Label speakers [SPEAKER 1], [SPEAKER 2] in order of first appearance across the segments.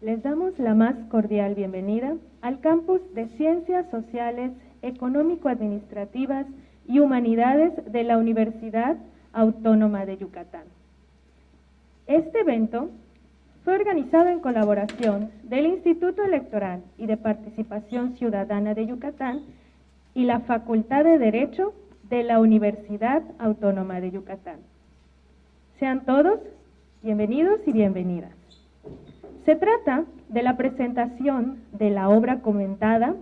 [SPEAKER 1] Les damos la más cordial bienvenida al campus de Ciencias Sociales, Económico-Administrativas y Humanidades de la Universidad Autónoma de Yucatán. Este evento fue organizado en colaboración del Instituto Electoral y de Participación Ciudadana de Yucatán y la Facultad de Derecho de la Universidad Autónoma de Yucatán. Sean todos bienvenidos y bienvenidas. Se trata de la presentación de la obra comentada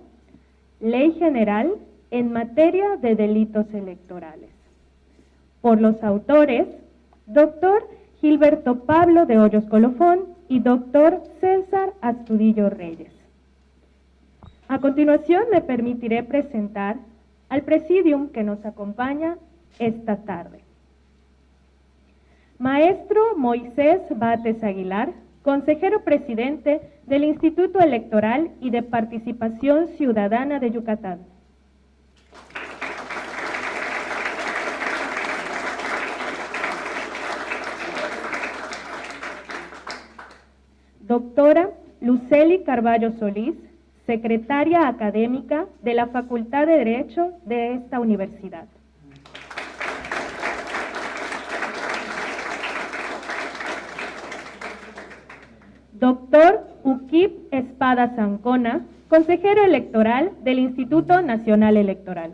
[SPEAKER 1] Ley General en materia de delitos electorales, por los autores Dr. Gilberto Pablo de Hoyos Colofón y Dr. César Astudillo Reyes. A continuación me permitiré presentar al presidium que nos acompaña esta tarde. Maestro Moisés Bates Aguilar, consejero presidente del Instituto Electoral y de Participación Ciudadana de Yucatán. Doctora Lucely Carballo Solís, secretaria académica de la Facultad de Derecho de esta universidad. Doctor Uquip Espada Zancona, consejero electoral del Instituto Nacional Electoral.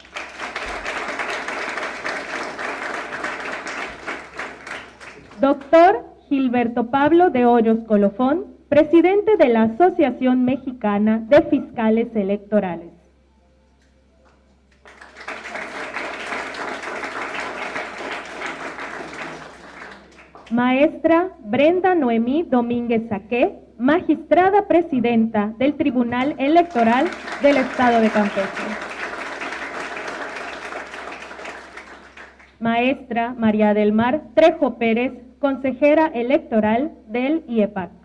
[SPEAKER 1] Doctor Gilberto Pablo de Hoyos Colofón, presidente de la Asociación Mexicana de Fiscales Electorales. Maestra Brenda Noemí Domínguez Saqué, magistrada presidenta del Tribunal Electoral del Estado de Campeche. Maestra María del Mar Trejo Pérez, consejera electoral del IEPAC.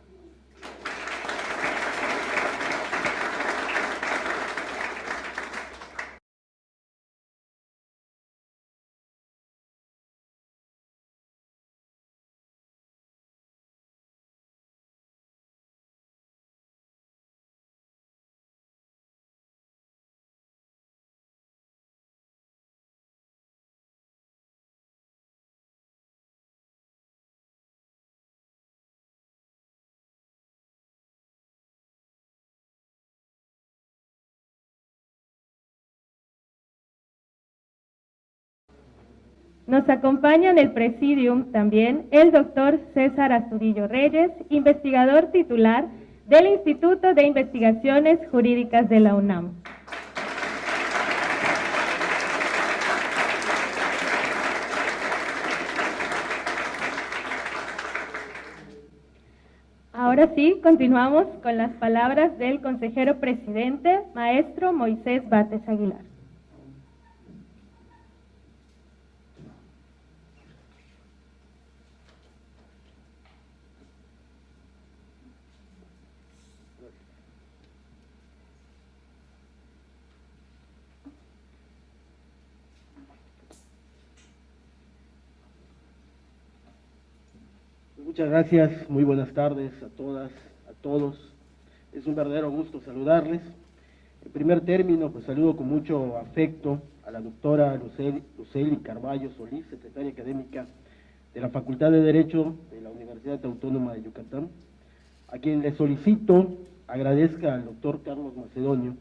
[SPEAKER 1] Nos acompaña en el presidium también el doctor César Astudillo Reyes, investigador titular del Instituto de Investigaciones Jurídicas de la UNAM. Ahora sí, continuamos con las palabras del consejero presidente, maestro Moisés Bates Aguilar.
[SPEAKER 2] Muchas gracias, muy buenas tardes a todas, a todos. Es un verdadero gusto saludarles. En primer término, pues saludo con mucho afecto a la doctora Lucely Carballo Solís, secretaria académica de la Facultad de Derecho de la Universidad Autónoma de Yucatán, a quien le solicito agradezca al doctor Carlos Macedonio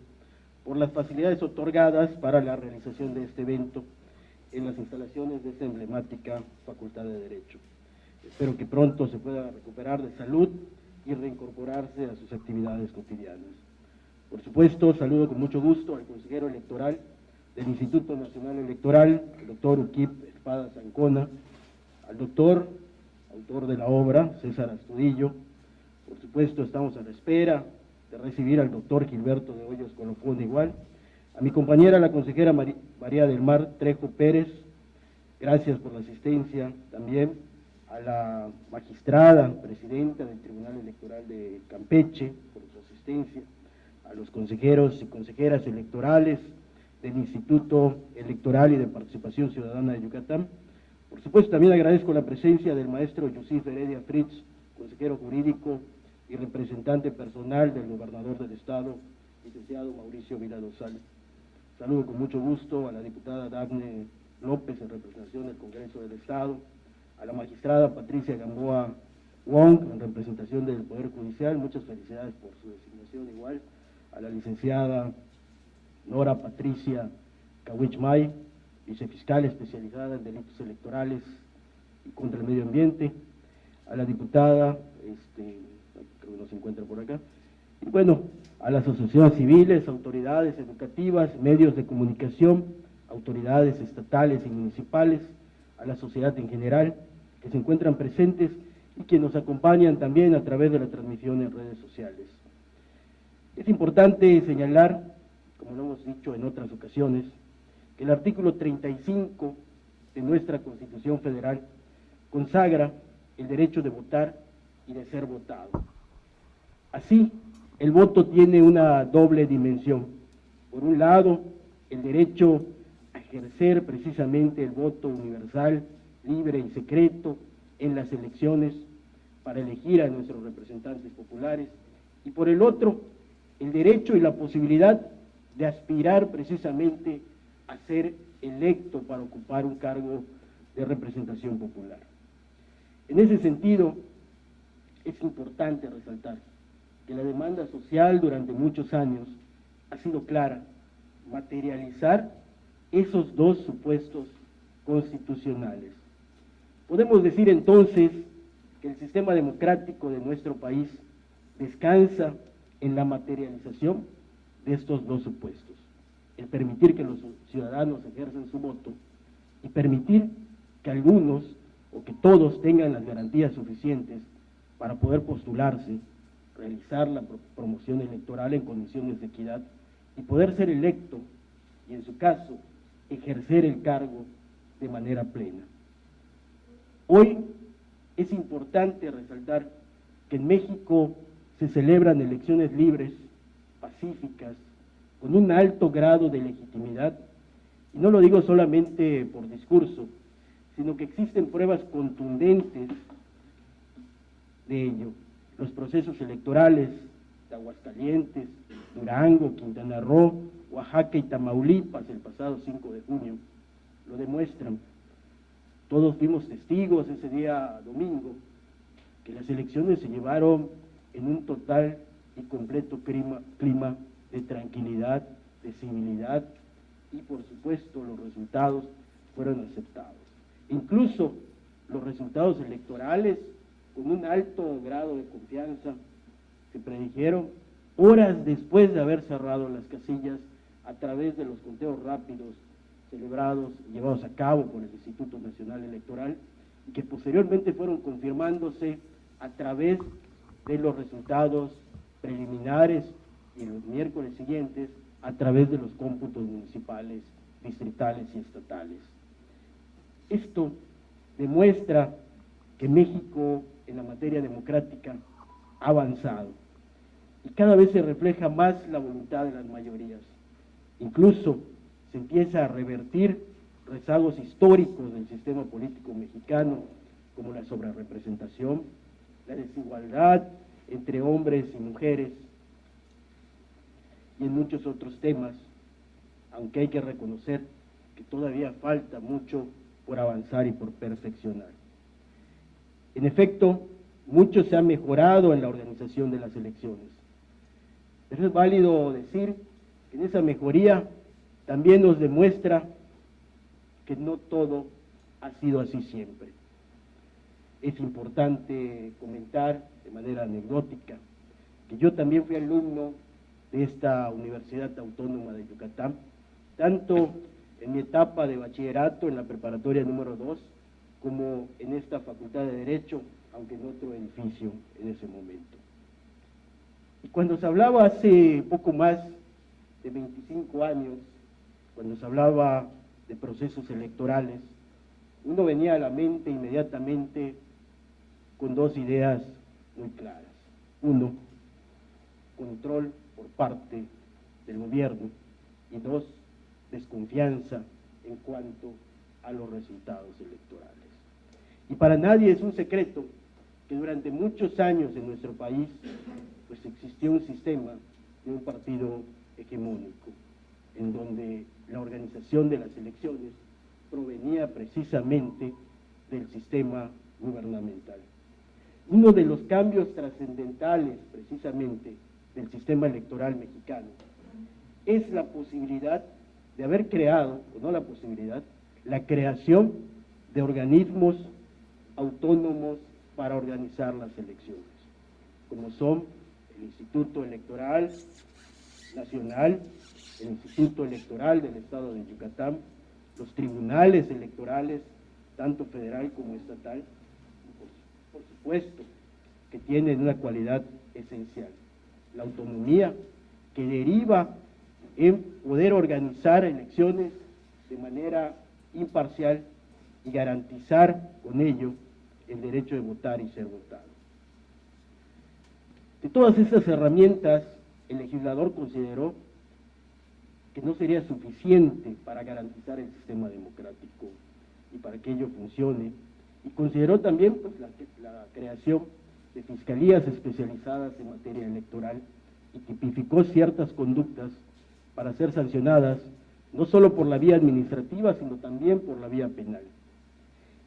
[SPEAKER 2] por las facilidades otorgadas para la realización de este evento en las instalaciones de esta emblemática Facultad de Derecho. Espero que pronto se pueda recuperar de salud y reincorporarse a sus actividades cotidianas. Por supuesto, saludo con mucho gusto al consejero electoral del Instituto Nacional Electoral, el doctor Uquip Espada Zancona, al doctor, autor de la obra, César Astudillo. Por supuesto, estamos a la espera de recibir al doctor Gilberto de Hoyos Colofón igual, a mi compañera, la consejera María del Mar Trejo Pérez, gracias por la asistencia también, a la magistrada presidenta del Tribunal Electoral de Campeche por su asistencia, a los consejeros y consejeras electorales del Instituto Electoral y de Participación Ciudadana de Yucatán. Por supuesto, también agradezco la presencia del maestro Yusif Heredia Fritz, consejero jurídico y representante personal del gobernador del Estado, licenciado Mauricio Vila Dosal. Saludo con mucho gusto a la diputada Dafne López en representación del Congreso del Estado, a la magistrada Patricia Gamboa Wong en representación del Poder Judicial, muchas felicidades por su designación igual, a la licenciada Nora Patricia Kawich-May, vicefiscal especializada en delitos electorales y contra el medio ambiente, a la diputada, creo que no se encuentra por acá, y bueno, a las asociaciones civiles, autoridades educativas, medios de comunicación, autoridades estatales y municipales, a la sociedad en general, que se encuentran presentes y que nos acompañan también a través de la transmisión en redes sociales. Es importante señalar, como lo hemos dicho en otras ocasiones, que el artículo 35 de nuestra Constitución Federal consagra el derecho de votar y de ser votado. Así, el voto tiene una doble dimensión. Por un lado, el derecho a ejercer precisamente el voto universal, libre y secreto en las elecciones para elegir a nuestros representantes populares, y por el otro, el derecho y la posibilidad de aspirar precisamente a ser electo para ocupar un cargo de representación popular. En ese sentido, es importante resaltar que la demanda social durante muchos años ha sido clara: materializar esos dos supuestos constitucionales. Podemos decir entonces que el sistema democrático de nuestro país descansa en la materialización de estos dos supuestos: el permitir que los ciudadanos ejerzan su voto y permitir que algunos o que todos tengan las garantías suficientes para poder postularse, realizar la promoción electoral en condiciones de equidad y poder ser electo y, en su caso, ejercer el cargo de manera plena. Hoy es importante resaltar que en México se celebran elecciones libres, pacíficas, con un alto grado de legitimidad, y no lo digo solamente por discurso, sino que existen pruebas contundentes de ello. Los procesos electorales de Aguascalientes, Durango, Quintana Roo, Oaxaca y Tamaulipas el pasado 5 de junio lo demuestran. Todos fuimos testigos ese día domingo que las elecciones se llevaron en un total y completo clima de tranquilidad, de civilidad, y por supuesto los resultados fueron aceptados. Incluso los resultados electorales, con un alto grado de confianza, se predijeron horas después de haber cerrado las casillas a través de los conteos rápidos celebrados y llevados a cabo por el Instituto Nacional Electoral, y que posteriormente fueron confirmándose a través de los resultados preliminares y los miércoles siguientes a través de los cómputos municipales, distritales y estatales. Esto demuestra que México en la materia democrática ha avanzado y cada vez se refleja más la voluntad de las mayorías. Incluso se empieza a revertir rezagos históricos del sistema político mexicano, como la sobrerrepresentación, la desigualdad entre hombres y mujeres, y en muchos otros temas, aunque hay que reconocer que todavía falta mucho por avanzar y por perfeccionar. En efecto, mucho se ha mejorado en la organización de las elecciones, pero es válido decir que en esa mejoría también nos demuestra que no todo ha sido así siempre. Es importante comentar de manera anecdótica que yo también fui alumno de esta Universidad Autónoma de Yucatán, tanto en mi etapa de bachillerato en la preparatoria número 2, como en esta Facultad de Derecho, aunque en otro edificio en ese momento. Y cuando se hablaba hace poco más de 25 años, cuando se hablaba de procesos electorales, uno venía a la mente inmediatamente con dos ideas muy claras. Uno, control por parte del gobierno, y dos, desconfianza en cuanto a los resultados electorales. Y para nadie es un secreto que durante muchos años en nuestro país pues existió un sistema de un partido hegemónico, en donde la organización de las elecciones provenía precisamente del sistema gubernamental. Uno de los cambios trascendentales precisamente del sistema electoral mexicano es la posibilidad de haber creado, o no la posibilidad, la creación de organismos autónomos para organizar las elecciones, como son el Instituto Electoral Nacional, el Instituto Electoral del Estado de Yucatán, los tribunales electorales, tanto federal como estatal, por supuesto, que tienen una cualidad esencial, la autonomía que deriva en poder organizar elecciones de manera imparcial y garantizar con ello el derecho de votar y ser votado. De todas estas herramientas, el legislador consideró que no sería suficiente para garantizar el sistema democrático y para que ello funcione, y consideró también pues, la creación de fiscalías especializadas en materia electoral y tipificó ciertas conductas para ser sancionadas no solo por la vía administrativa, sino también por la vía penal.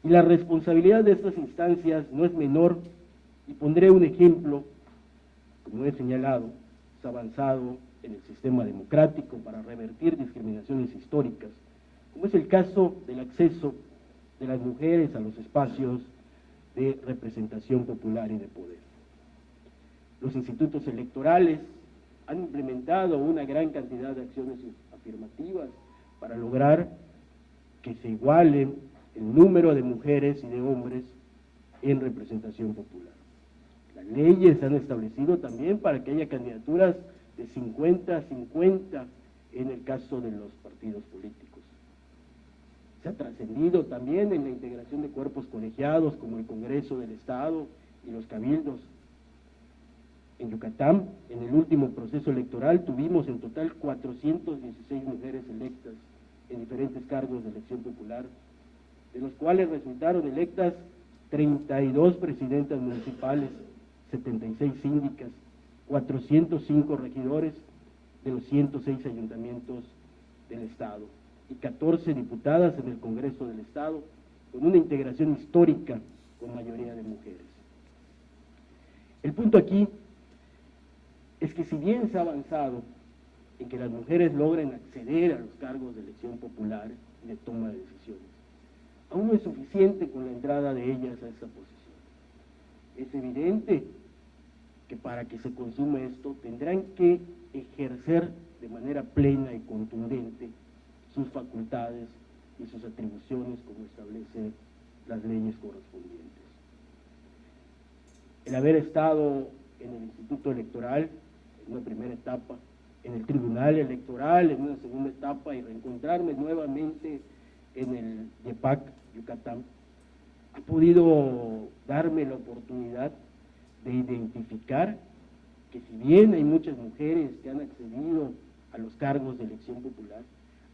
[SPEAKER 2] Y la responsabilidad de estas instancias no es menor, y pondré un ejemplo, como he señalado, es avanzado en el sistema democrático para revertir discriminaciones históricas, como es el caso del acceso de las mujeres a los espacios de representación popular y de poder. Los institutos electorales han implementado una gran cantidad de acciones afirmativas para lograr que se igualen el número de mujeres y de hombres en representación popular. Las leyes han establecido también para que haya candidaturas de 50-50 en el caso de los partidos políticos. Se ha trascendido también en la integración de cuerpos colegiados como el Congreso del Estado y los cabildos. En Yucatán, en el último proceso electoral, tuvimos en total 416 mujeres electas en diferentes cargos de elección popular, de los cuales resultaron electas 32 presidentas municipales, 76 síndicas, 405 regidores de los 106 ayuntamientos del Estado y 14 diputadas en el Congreso del Estado, con una integración histórica con mayoría de mujeres. El punto aquí es que si bien se ha avanzado en que las mujeres logren acceder a los cargos de elección popular y de toma de decisiones, aún no es suficiente con la entrada de ellas a esa posición. Es evidente que para que se consuma esto tendrán que ejercer de manera plena y contundente sus facultades y sus atribuciones como establecen las leyes correspondientes. El haber estado en el Instituto Electoral en una primera etapa, en el Tribunal Electoral en una segunda etapa y reencontrarme nuevamente en el YEPAC Yucatán, ha podido darme la oportunidad de identificar que si bien hay muchas mujeres que han accedido a los cargos de elección popular,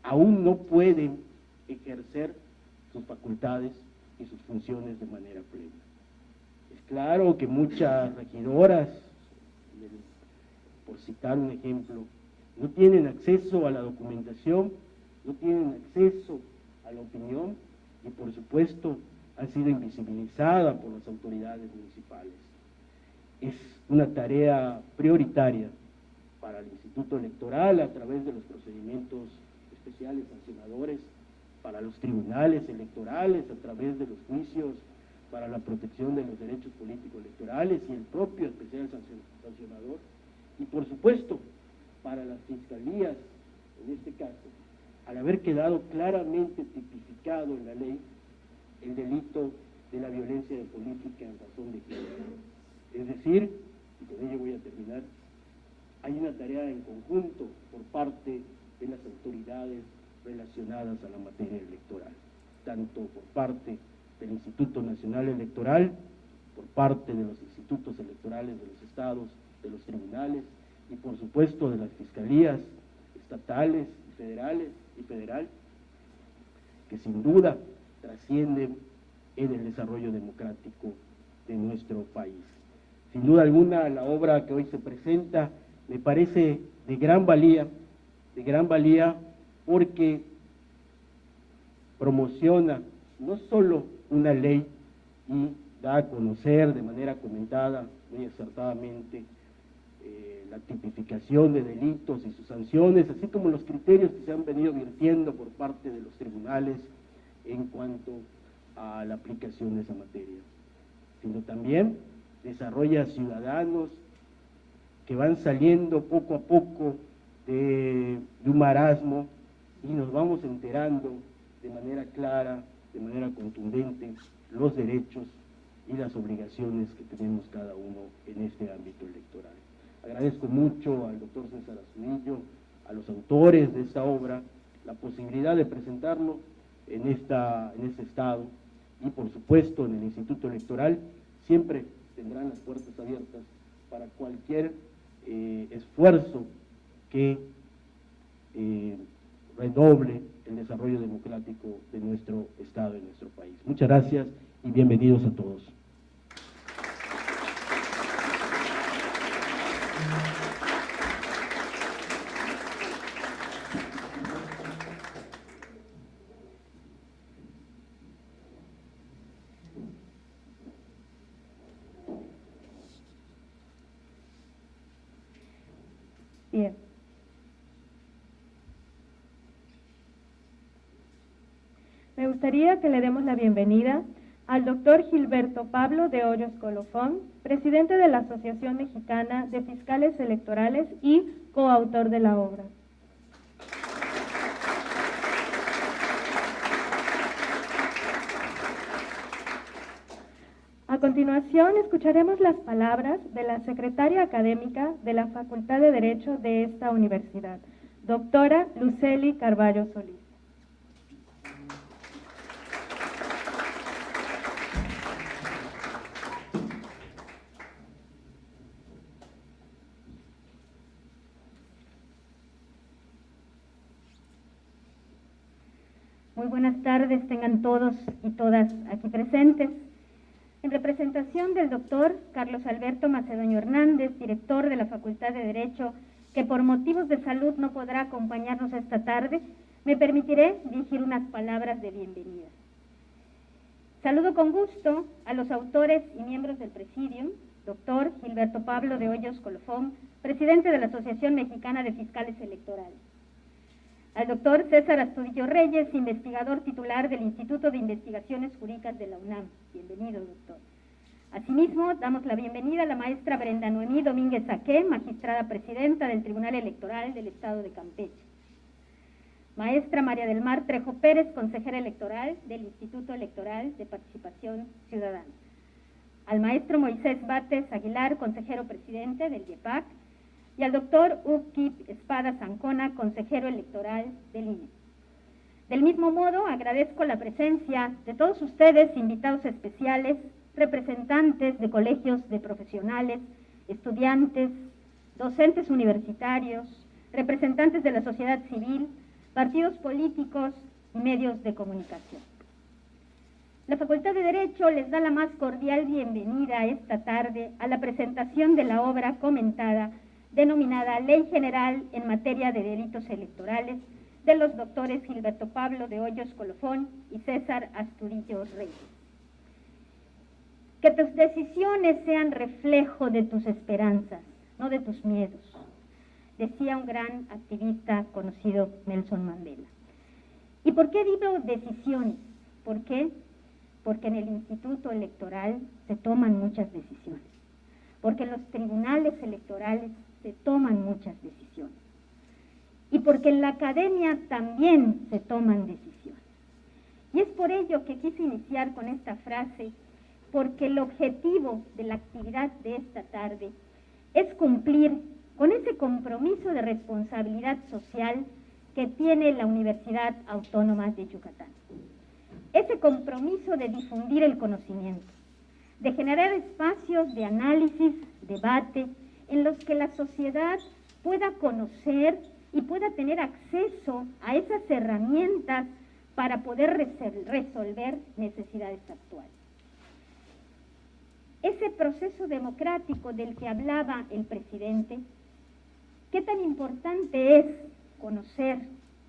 [SPEAKER 2] aún no pueden ejercer sus facultades y sus funciones de manera plena. Es claro que muchas regidoras, por citar un ejemplo, no tienen acceso a la documentación, no tienen acceso a la opinión y por supuesto han sido invisibilizadas por las autoridades municipales. Es una tarea prioritaria para el Instituto Electoral a través de los procedimientos especiales sancionadores, para los tribunales electorales a través de los juicios para la protección de los derechos políticos electorales y el propio especial sancionador, y por supuesto para las fiscalías, en este caso, al haber quedado claramente tipificado en la ley el delito de la violencia de política en razón de género. Es decir, y con ello voy a terminar, hay una tarea en conjunto por parte de las autoridades relacionadas a la materia electoral, tanto por parte del Instituto Nacional Electoral, por parte de los institutos electorales de los estados, de los tribunales y por supuesto de las fiscalías estatales y federal, que sin duda trascienden en el desarrollo democrático de nuestro país. Sin duda alguna, la obra que hoy se presenta me parece de gran valía porque promociona no solo una ley y da a conocer de manera comentada, muy acertadamente, la tipificación de delitos y sus sanciones, así como los criterios que se han venido virtiendo por parte de los tribunales en cuanto a la aplicación de esa materia, sino también desarrolla ciudadanos que van saliendo poco a poco de un marasmo y nos vamos enterando de manera clara, de manera contundente, los derechos y las obligaciones que tenemos cada uno en este ámbito electoral. Agradezco mucho al doctor César Astudillo, a los autores de esta obra, la posibilidad de presentarlo en este estado y por supuesto en el Instituto Electoral siempre tendrán las puertas abiertas para cualquier esfuerzo que redoble el desarrollo democrático de nuestro estado y nuestro país. Muchas gracias y bienvenidos a todos.
[SPEAKER 1] Bien. Me gustaría que le demos la bienvenida al doctor Gilberto Pablo de Hoyos Colofón, presidente de la Asociación Mexicana de Fiscales Electorales y coautor de la obra. A continuación, escucharemos las palabras de la secretaria académica de la Facultad de Derecho de esta universidad, doctora Lucely Carballo Solís.
[SPEAKER 3] Muy buenas tardes, tengan todos y todas aquí presentes. En representación del doctor Carlos Alberto Macedonio Hernández, director de la Facultad de Derecho, que por motivos de salud no podrá acompañarnos esta tarde, me permitiré dirigir unas palabras de bienvenida. Saludo con gusto a los autores y miembros del Presidium, doctor Gilberto Pablo de Hoyos Colofón, presidente de la Asociación Mexicana de Fiscales Electorales. Al doctor César Astudillo Reyes, investigador titular del Instituto de Investigaciones Jurídicas de la UNAM. Bienvenido, doctor. Asimismo, damos la bienvenida a la maestra Brenda Noemí Domínguez Saqué, magistrada presidenta del Tribunal Electoral del Estado de Campeche. Maestra María del Mar Trejo Pérez, consejera electoral del Instituto Electoral de Participación Ciudadana. Al maestro Moisés Bates Aguilar, consejero presidente del IEPAC, y al doctor Ukip Espada Zancona, consejero electoral del INE. Del mismo modo, agradezco la presencia de todos ustedes, invitados especiales, representantes de colegios de profesionales, estudiantes, docentes universitarios, representantes de la sociedad civil, partidos políticos y medios de comunicación. La Facultad de Derecho les da la más cordial bienvenida esta tarde a la presentación de la obra comentada denominada Ley General en Materia de Delitos Electorales, de los doctores Gilberto Pablo de Hoyos Colofón y César Astudillo Reyes. Que tus decisiones sean reflejo de tus esperanzas, no de tus miedos, decía un gran activista conocido, Nelson Mandela. ¿Y por qué digo decisiones? ¿Por qué? Porque en el Instituto Electoral se toman muchas decisiones, porque en los tribunales electorales se toman muchas decisiones y porque en la academia también se toman decisiones. Y es por ello que quise iniciar con esta frase, porque el objetivo de la actividad de esta tarde es cumplir con ese compromiso de responsabilidad social que tiene la Universidad Autónoma de Yucatán. Ese compromiso de difundir el conocimiento, de generar espacios de análisis, debate, en los que la sociedad pueda conocer y pueda tener acceso a esas herramientas para poder resolver necesidades actuales. ese proceso democrático del que hablaba el presidente, qué tan importante es conocer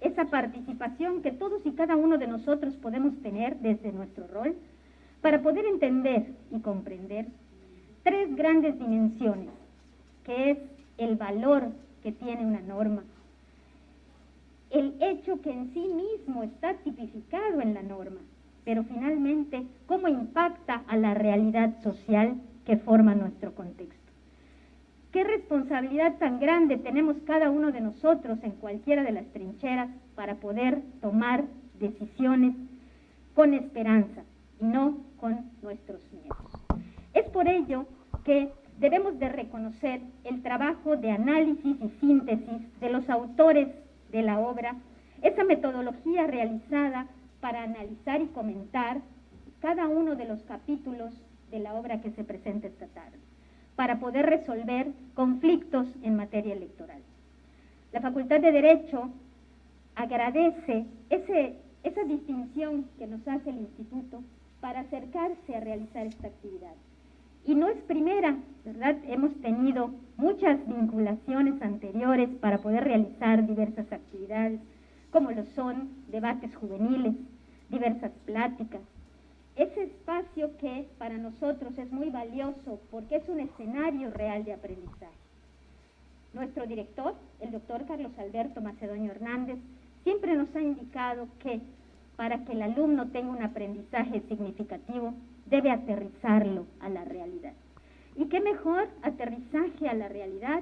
[SPEAKER 3] esa participación que todos y cada uno de nosotros podemos tener desde nuestro rol para poder entender y comprender tres grandes dimensiones, que es el valor que tiene una norma, el hecho que en sí mismo está tipificado en la norma, pero finalmente cómo impacta a la realidad social que forma nuestro contexto. ¿Qué responsabilidad tan grande tenemos cada uno de nosotros en cualquiera de las trincheras para poder tomar decisiones con esperanza y no con nuestros miedos? Es por ello que debemos de reconocer el trabajo de análisis y síntesis de los autores de la obra, esa metodología realizada para analizar y comentar cada uno de los capítulos de la obra que se presenta esta tarde, para poder resolver conflictos en materia electoral. La Facultad de Derecho agradece esa distinción que nos hace el Instituto para acercarse a realizar esta actividad. Y no es primera, ¿verdad? Hemos tenido muchas vinculaciones anteriores para poder realizar diversas actividades, como lo son debates juveniles, diversas pláticas. Ese espacio que para nosotros es muy valioso porque es un escenario real de aprendizaje. Nuestro director, el doctor Carlos Alberto Macedonio Hernández, siempre nos ha indicado que para que el alumno tenga un aprendizaje significativo, debe aterrizarlo a la realidad. ¿Y qué mejor aterrizaje a la realidad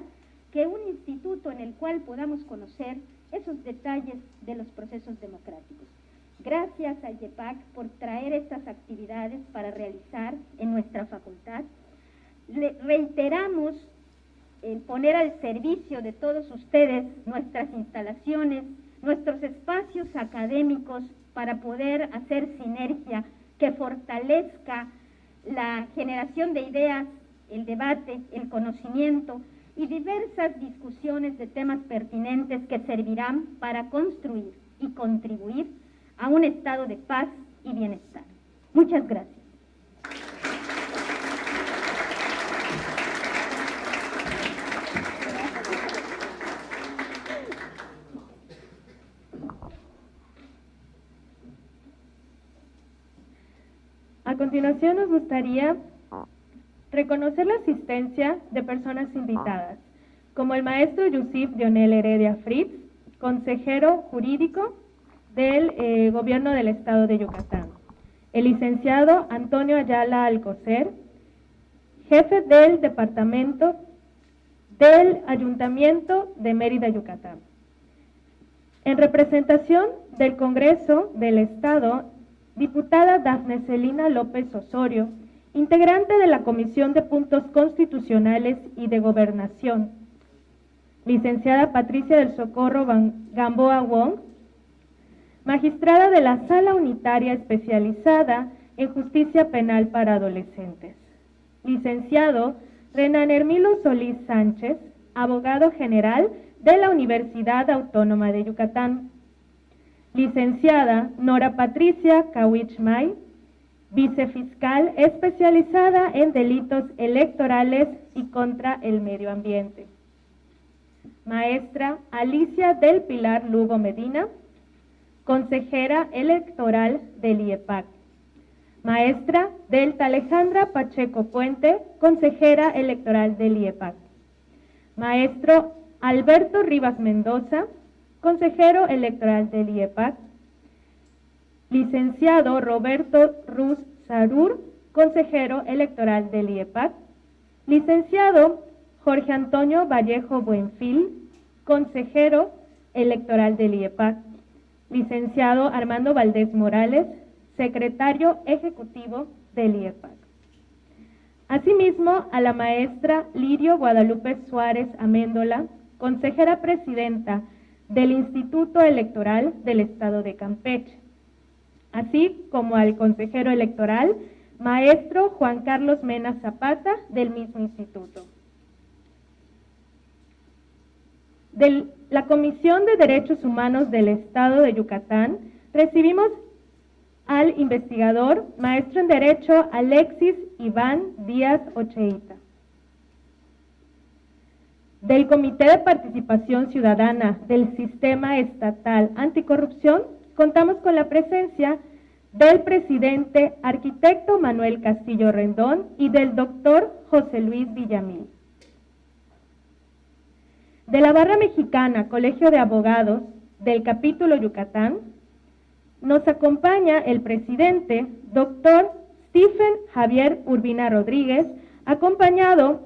[SPEAKER 3] que un instituto en el cual podamos conocer esos detalles de los procesos democráticos? Gracias al IEPAC por traer estas actividades para realizar en nuestra facultad. Reiteramos poner al servicio de todos ustedes nuestras instalaciones, nuestros espacios académicos para poder hacer sinergia que fortalezca la generación de ideas, el debate, el conocimiento y diversas discusiones de temas pertinentes que servirán para construir y contribuir a un estado de paz y bienestar. Muchas gracias.
[SPEAKER 1] A continuación nos gustaría reconocer la asistencia de personas invitadas, como el maestro Yusif Dionel Heredia Fritz, consejero jurídico del Gobierno del Estado de Yucatán, el licenciado Antonio Ayala Alcocer, jefe del Departamento del Ayuntamiento de Mérida, Yucatán. En representación del Congreso del Estado, diputada Dafne Celina López Osorio, integrante de la Comisión de Puntos Constitucionales y de Gobernación, licenciada Patricia del Socorro Gamboa Wong, magistrada de la Sala Unitaria Especializada en Justicia Penal para Adolescentes, licenciado Renan Hermilo Solís Sánchez, abogado general de la Universidad Autónoma de Yucatán, licenciada Nora Patricia Kawich May, vicefiscal especializada en delitos electorales y contra el medio ambiente, maestra Alicia del Pilar Lugo Medina, consejera electoral del IEPAC, maestra Delta Alejandra Pacheco Puente, consejera electoral del IEPAC, maestro Alberto Rivas Mendoza, consejero electoral del IEPAC, licenciado Roberto Ruz Sarur, consejero electoral del IEPAC, licenciado Jorge Antonio Vallejo Buenfil, consejero electoral del IEPAC, licenciado Armando Valdés Morales, secretario ejecutivo del IEPAC. Asimismo, a la maestra Lirio Guadalupe Suárez Améndola, consejera presidenta del Instituto Electoral del Estado de Campeche, así como al consejero electoral, maestro Juan Carlos Mena Zapata, del mismo instituto. De la Comisión de Derechos Humanos del Estado de Yucatán, recibimos al investigador, maestro en Derecho Alexis Iván Díaz Ocheita. Del Comité de Participación Ciudadana del Sistema Estatal Anticorrupción, contamos con la presencia del presidente arquitecto Manuel Castillo Rendón y del doctor José Luis Villamil. De la Barra Mexicana, Colegio de Abogados del capítulo Yucatán, nos acompaña el presidente, doctor Stephen Javier Urbina Rodríguez, acompañado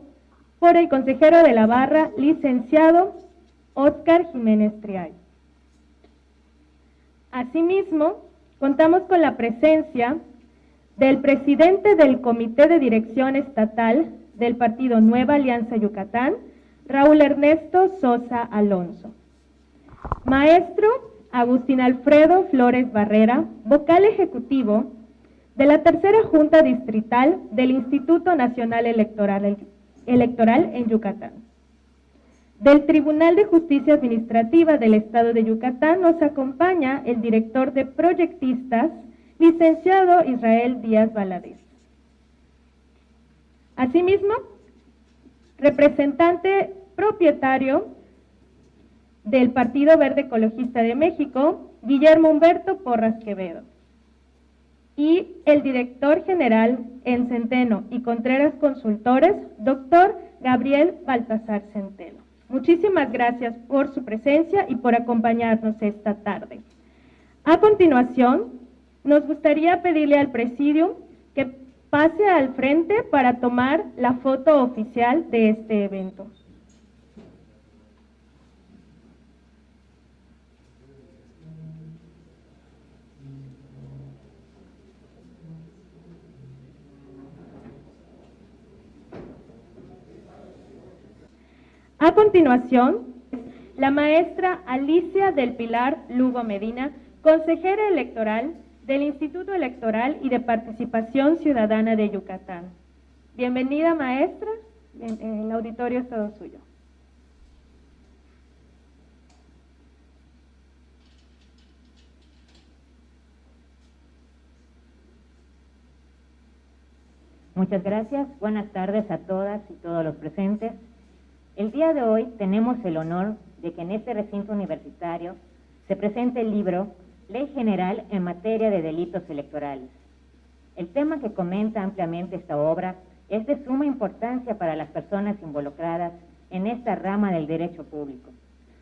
[SPEAKER 1] por el consejero de la Barra, licenciado Óscar Jiménez Triay. Asimismo, contamos con la presencia del presidente del Comité de Dirección Estatal del Partido Nueva Alianza Yucatán, Raúl Ernesto Sosa Alonso. Maestro Agustín Alfredo Flores Barrera, vocal ejecutivo de la Tercera Junta Distrital del Instituto Nacional Electoral en Yucatán. Del Tribunal de Justicia Administrativa del Estado de Yucatán nos acompaña el director de proyectistas, licenciado Israel Díaz Valadez. Asimismo, representante propietario del Partido Verde Ecologista de México, Guillermo Humberto Porras Quevedo. Y el director general en Centeno y Contreras Consultores, doctor Gabriel Baltasar Centeno. Muchísimas gracias por su presencia y por acompañarnos esta tarde. A continuación, nos gustaría pedirle al presidium que pase al frente para tomar la foto oficial de este evento. A continuación, la maestra Alicia del Pilar Lugo Medina, consejera electoral del Instituto Electoral y de Participación Ciudadana de Yucatán. Bienvenida, maestra. El auditorio es todo suyo.
[SPEAKER 4] Muchas gracias. Buenas tardes a todas y todos los presentes. El día de hoy tenemos el honor de que en este recinto universitario se presente el libro Ley General en materia de delitos electorales. El tema que comenta ampliamente esta obra es de suma importancia para las personas involucradas en esta rama del derecho público.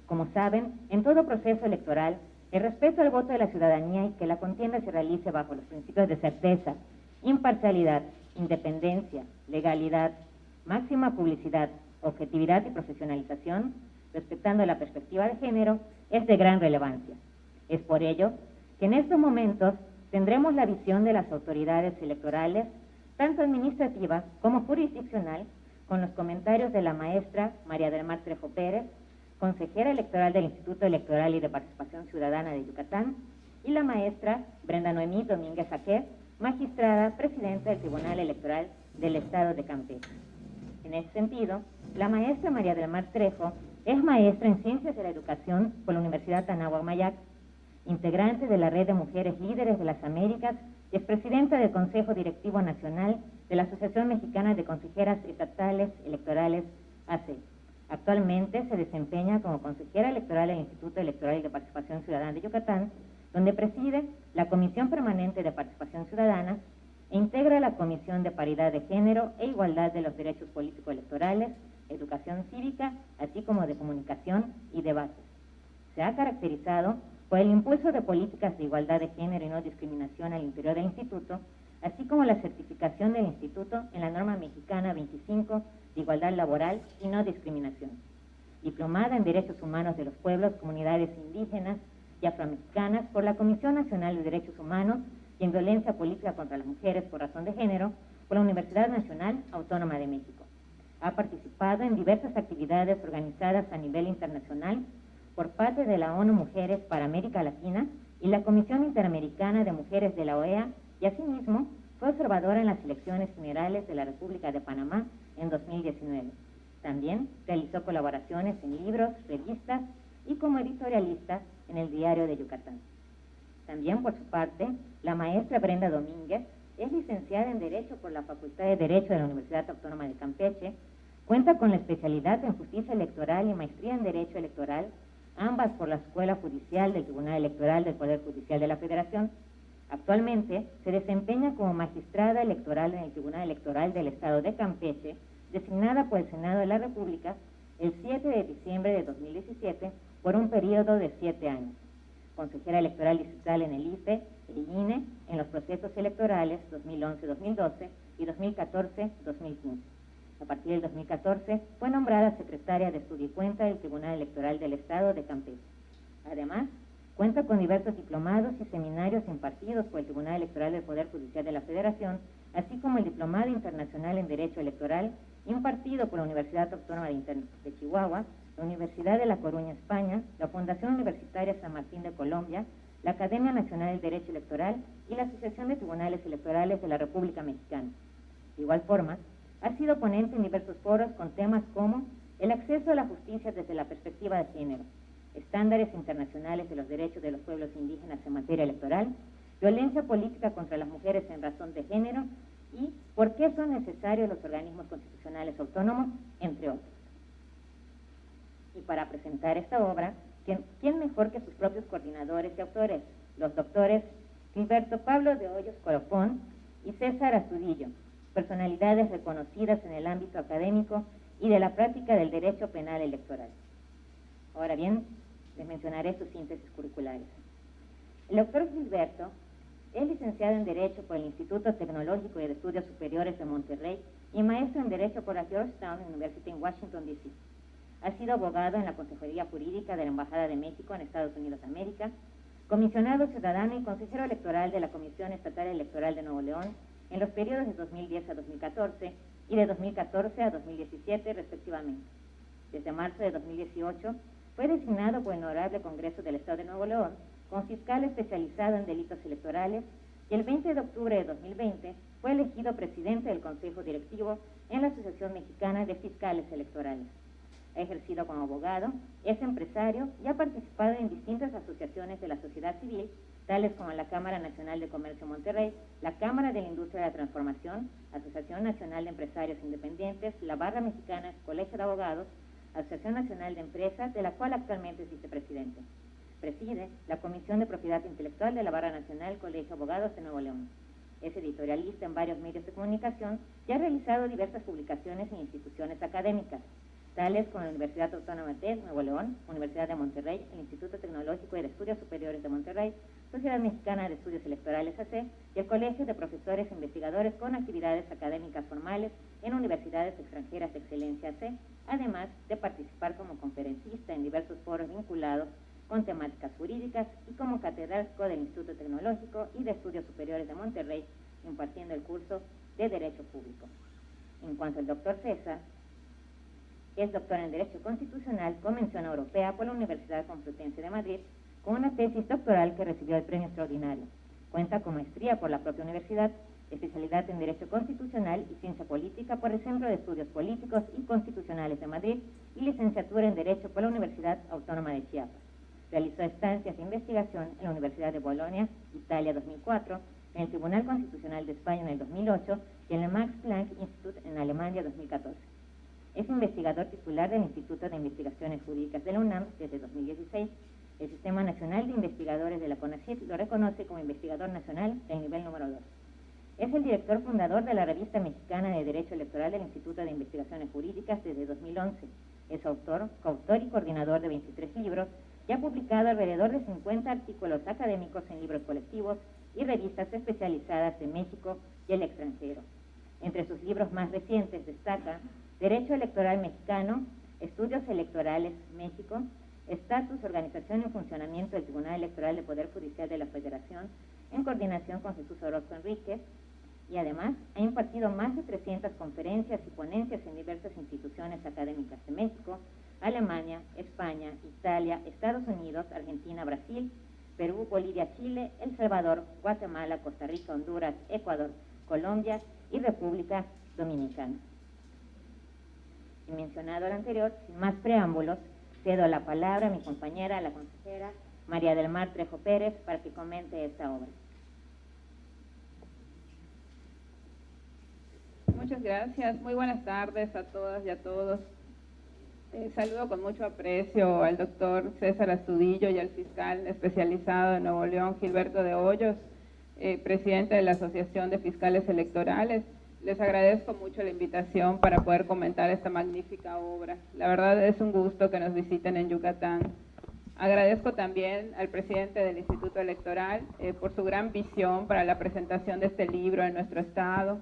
[SPEAKER 4] Como saben, en todo proceso electoral, el respeto al voto de la ciudadanía y que la contienda se realice bajo los principios de certeza, imparcialidad, independencia, legalidad, máxima publicidad, objetividad y profesionalización, respetando la perspectiva de género, es de gran relevancia. Es por ello que en estos momentos tendremos la visión de las autoridades electorales, tanto administrativa como jurisdiccional, con los comentarios de la maestra María del Mar Trejo Pérez, consejera electoral del Instituto Electoral y de Participación Ciudadana de Yucatán, y la maestra Brenda Noemí Domínguez Aquer, magistrada presidenta del Tribunal Electoral del Estado de Campeche. En ese sentido, la maestra María del Mar Trejo es maestra en Ciencias de la Educación por la Universidad Anáhuac Mayac, integrante de la Red de Mujeres Líderes de las Américas y expresidenta del Consejo Directivo Nacional de la Asociación Mexicana de Consejeras Estatales Electorales, AC. Actualmente se desempeña como consejera electoral del Instituto Electoral y de Participación Ciudadana de Yucatán, donde preside la Comisión Permanente de Participación Ciudadana e integra la Comisión de Paridad de Género e Igualdad de los Derechos Políticos Electorales, Educación Cívica, así como de Comunicación y Debates. Se ha caracterizado por el impulso de políticas de igualdad de género y no discriminación al interior del Instituto, así como la certificación del Instituto en la norma mexicana 25 de igualdad laboral y no discriminación. Diplomada en Derechos Humanos de los Pueblos, Comunidades Indígenas y Afromexicanas por la Comisión Nacional de Derechos Humanos y en Violencia Política contra las Mujeres por razón de género por la Universidad Nacional Autónoma de México. Ha participado en diversas actividades organizadas a nivel internacional por parte de la ONU Mujeres para América Latina y la Comisión Interamericana de Mujeres de la OEA, y asimismo fue observadora en las elecciones generales de la República de Panamá en 2019. También realizó colaboraciones en libros, revistas y como editorialista en el Diario de Yucatán. También, por su parte, la maestra Brenda Domínguez Es licenciada en Derecho por la Facultad de Derecho de la Universidad Autónoma de Campeche. Cuenta con la especialidad en Justicia Electoral y maestría en Derecho Electoral, ambas por la Escuela Judicial del Tribunal Electoral del Poder Judicial de la Federación. Actualmente se desempeña como magistrada electoral en el Tribunal Electoral del Estado de Campeche, designada por el Senado de la República el 7 de diciembre de 2017 por un periodo de 7 años. Consejera electoral distrital en el IFE e INE en los procesos electorales 2011-2012 y 2014-2015. A partir del 2014 fue nombrada secretaria de Estudio y Cuenta del Tribunal Electoral del Estado de Campeche. Además, cuenta con diversos diplomados y seminarios impartidos por el Tribunal Electoral del Poder Judicial de la Federación, así como el Diplomado Internacional en Derecho Electoral impartido por la Universidad Autónoma de Chihuahua, la Universidad de La Coruña, España, la Fundación Universitaria San Martín de Colombia, la Academia Nacional del Derecho Electoral y la Asociación de Tribunales Electorales de la República Mexicana. De igual forma, ha sido ponente en diversos foros con temas como el acceso a la justicia desde la perspectiva de género, estándares internacionales de los derechos de los pueblos indígenas en materia electoral, violencia política contra las mujeres en razón de género y por qué son necesarios los organismos constitucionales autónomos, entre otros. Y para presentar esta obra, ¿quién mejor que sus propios coordinadores y autores, los doctores Gilberto Pablo de Hoyos Coropón y César Astudillo, personalidades reconocidas en el ámbito académico y de la práctica del derecho penal electoral? Ahora bien, les mencionaré sus síntesis curriculares. El doctor Gilberto es licenciado en Derecho por el Instituto Tecnológico y de Estudios Superiores de Monterrey y maestro en Derecho por la Georgetown University en Washington, D.C. Ha sido abogado en la Consejería Jurídica de la Embajada de México en Estados Unidos de América, comisionado ciudadano y consejero electoral de la Comisión Estatal Electoral de Nuevo León en los periodos de 2010 a 2014 y de 2014 a 2017, respectivamente. Desde marzo de 2018, fue designado por el Honorable Congreso del Estado de Nuevo León como fiscal especializado en delitos electorales y el 20 de octubre de 2020 fue elegido presidente del Consejo Directivo en la Asociación Mexicana de Fiscales Electorales. Ha ejercido como abogado, es empresario y ha participado en distintas asociaciones de la sociedad civil, tales como la Cámara Nacional de Comercio Monterrey, la Cámara de la Industria de la Transformación, Asociación Nacional de Empresarios Independientes, la Barra Mexicana, Colegio de Abogados, Asociación Nacional de Empresas, de la cual actualmente es vicepresidente. Preside la Comisión de Propiedad Intelectual de la Barra Nacional Colegio de Abogados de Nuevo León. Es editorialista en varios medios de comunicación y ha realizado diversas publicaciones en instituciones académicas, tales como la Universidad Autónoma de Nuevo León, Universidad de Monterrey, el Instituto Tecnológico y de Estudios Superiores de Monterrey, Sociedad Mexicana de Estudios Electorales AC y el Colegio de Profesores e Investigadores con actividades académicas formales en universidades extranjeras de excelencia AC, además de participar como conferencista en diversos foros vinculados con temáticas jurídicas y como catedrático del Instituto Tecnológico y de Estudios Superiores de Monterrey, impartiendo el curso de Derecho Público. En cuanto al doctor César, es doctor en Derecho Constitucional con mención europea por la Universidad Complutense de Madrid, con una tesis doctoral que recibió el premio extraordinario. Cuenta con maestría por la propia universidad, especialidad en Derecho Constitucional y Ciencia Política por el Centro de Estudios Políticos y Constitucionales de Madrid y licenciatura en Derecho por la Universidad Autónoma de Chiapas. Realizó estancias de investigación en la Universidad de Bolonia, Italia 2004, en el Tribunal Constitucional de España en el 2008 y en el Max Planck Institute en Alemania 2014. Es investigador titular del Instituto de Investigaciones Jurídicas de la UNAM desde 2016. El Sistema Nacional de Investigadores de la CONACYT lo reconoce como investigador nacional del nivel número 2. Es el director fundador de la Revista Mexicana de Derecho Electoral del Instituto de Investigaciones Jurídicas desde 2011. Es autor, coautor y coordinador de 23 libros y ha publicado alrededor de 50 artículos académicos en libros colectivos y revistas especializadas de México y el extranjero. Entre sus libros más recientes destaca Derecho Electoral Mexicano, Estudios Electorales México, Estatus, Organización y Funcionamiento del Tribunal Electoral del Poder Judicial de la Federación, en coordinación con Jesús Orozco Enríquez, y además ha impartido más de 300 conferencias y ponencias en diversas instituciones académicas de México, Alemania, España, Italia, Estados Unidos, Argentina, Brasil, Perú, Bolivia, Chile, El Salvador, Guatemala, Costa Rica, Honduras, Ecuador, Colombia y República Dominicana. Y mencionado lo anterior, sin más preámbulos, cedo la palabra a mi compañera, la consejera María del Mar Trejo Pérez, para que comente esta obra.
[SPEAKER 5] Muchas gracias. Muy buenas tardes a todas y a todos. Saludo con mucho aprecio al doctor César Astudillo y al fiscal especializado de Nuevo León, Gilberto de Hoyos, presidente de la Asociación de Fiscales Electorales. Les agradezco mucho la invitación para poder comentar esta magnífica obra. La verdad es un gusto que nos visiten en Yucatán. Agradezco también al presidente del Instituto Electoral por su gran visión para la presentación de este libro en nuestro estado,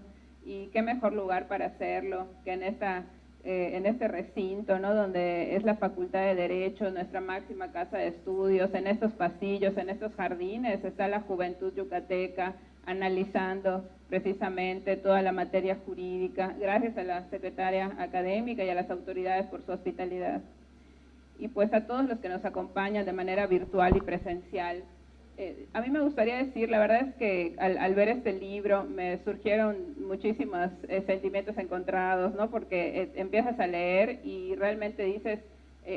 [SPEAKER 5] y qué mejor lugar para hacerlo que en este recinto, ¿no?, donde es la Facultad de Derecho, nuestra máxima casa de estudios. En estos pasillos, en estos jardines, está la juventud yucateca analizando precisamente toda la materia jurídica, gracias a la secretaria académica y a las autoridades por su hospitalidad. Y pues a todos los que nos acompañan de manera virtual y presencial. A mí me gustaría decir, la verdad es que al ver este libro me surgieron muchísimos sentimientos encontrados, ¿no? Porque empiezas a leer y realmente dices,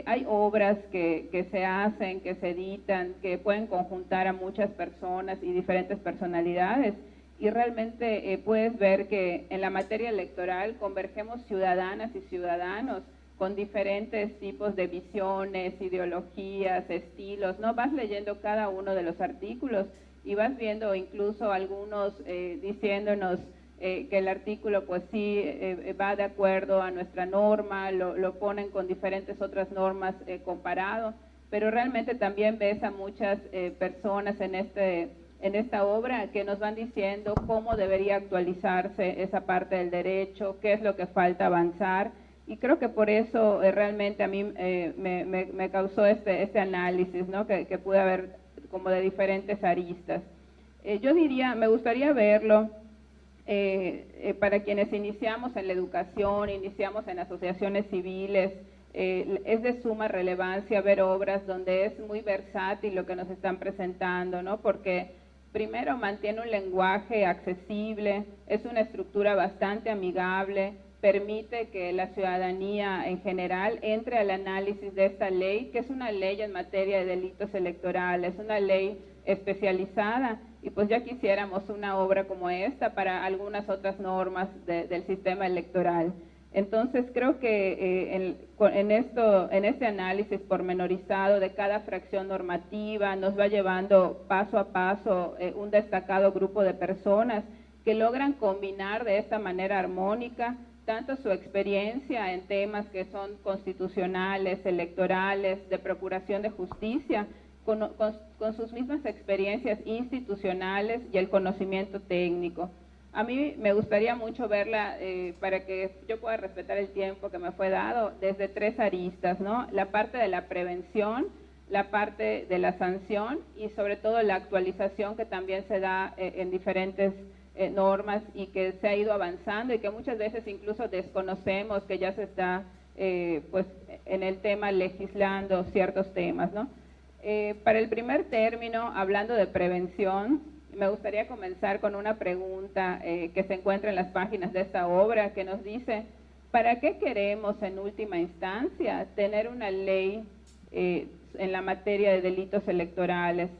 [SPEAKER 5] hay obras que se hacen, que se editan, que pueden conjuntar a muchas personas y diferentes personalidades, y realmente puedes ver que en la materia electoral convergemos ciudadanas y ciudadanos con diferentes tipos de visiones, ideologías, estilos, ¿no? Vas leyendo cada uno de los artículos y vas viendo incluso algunos diciéndonos que el artículo pues sí va de acuerdo a nuestra norma, lo ponen con diferentes otras normas comparado, pero realmente también ves a muchas personas en esta obra que nos van diciendo cómo debería actualizarse esa parte del derecho, qué es lo que falta avanzar. Y creo que por eso realmente a mí me causó este análisis, ¿no?, que pude haber como de diferentes aristas. Yo diría, me gustaría verlo para quienes iniciamos en la educación, iniciamos en asociaciones civiles, es de suma relevancia ver obras donde es muy versátil lo que nos están presentando, ¿no?, porque primero mantiene un lenguaje accesible, es una estructura bastante amigable, permite que la ciudadanía en general entre al análisis de esta ley, que es una ley en materia de delitos electorales, una ley especializada, y pues ya quisiéramos una obra como esta para algunas otras normas del sistema electoral. Entonces creo que en este análisis pormenorizado de cada fracción normativa nos va llevando paso a paso un destacado grupo de personas que logran combinar de esta manera armónica tanto su experiencia en temas que son constitucionales, electorales, de procuración de justicia, con sus mismas experiencias institucionales y el conocimiento técnico. A mí me gustaría mucho verla, para que yo pueda respetar el tiempo que me fue dado, desde tres aristas, ¿no? La parte de la prevención, la parte de la sanción y sobre todo la actualización que también se da en diferentes normas y que se ha ido avanzando y que muchas veces incluso desconocemos que ya se está pues en el tema legislando ciertos temas, ¿no? Para el primer término, hablando de prevención, me gustaría comenzar con una pregunta que se encuentra en las páginas de esta obra, que nos dice, ¿para qué queremos en última instancia tener una ley en la materia de delitos electorales?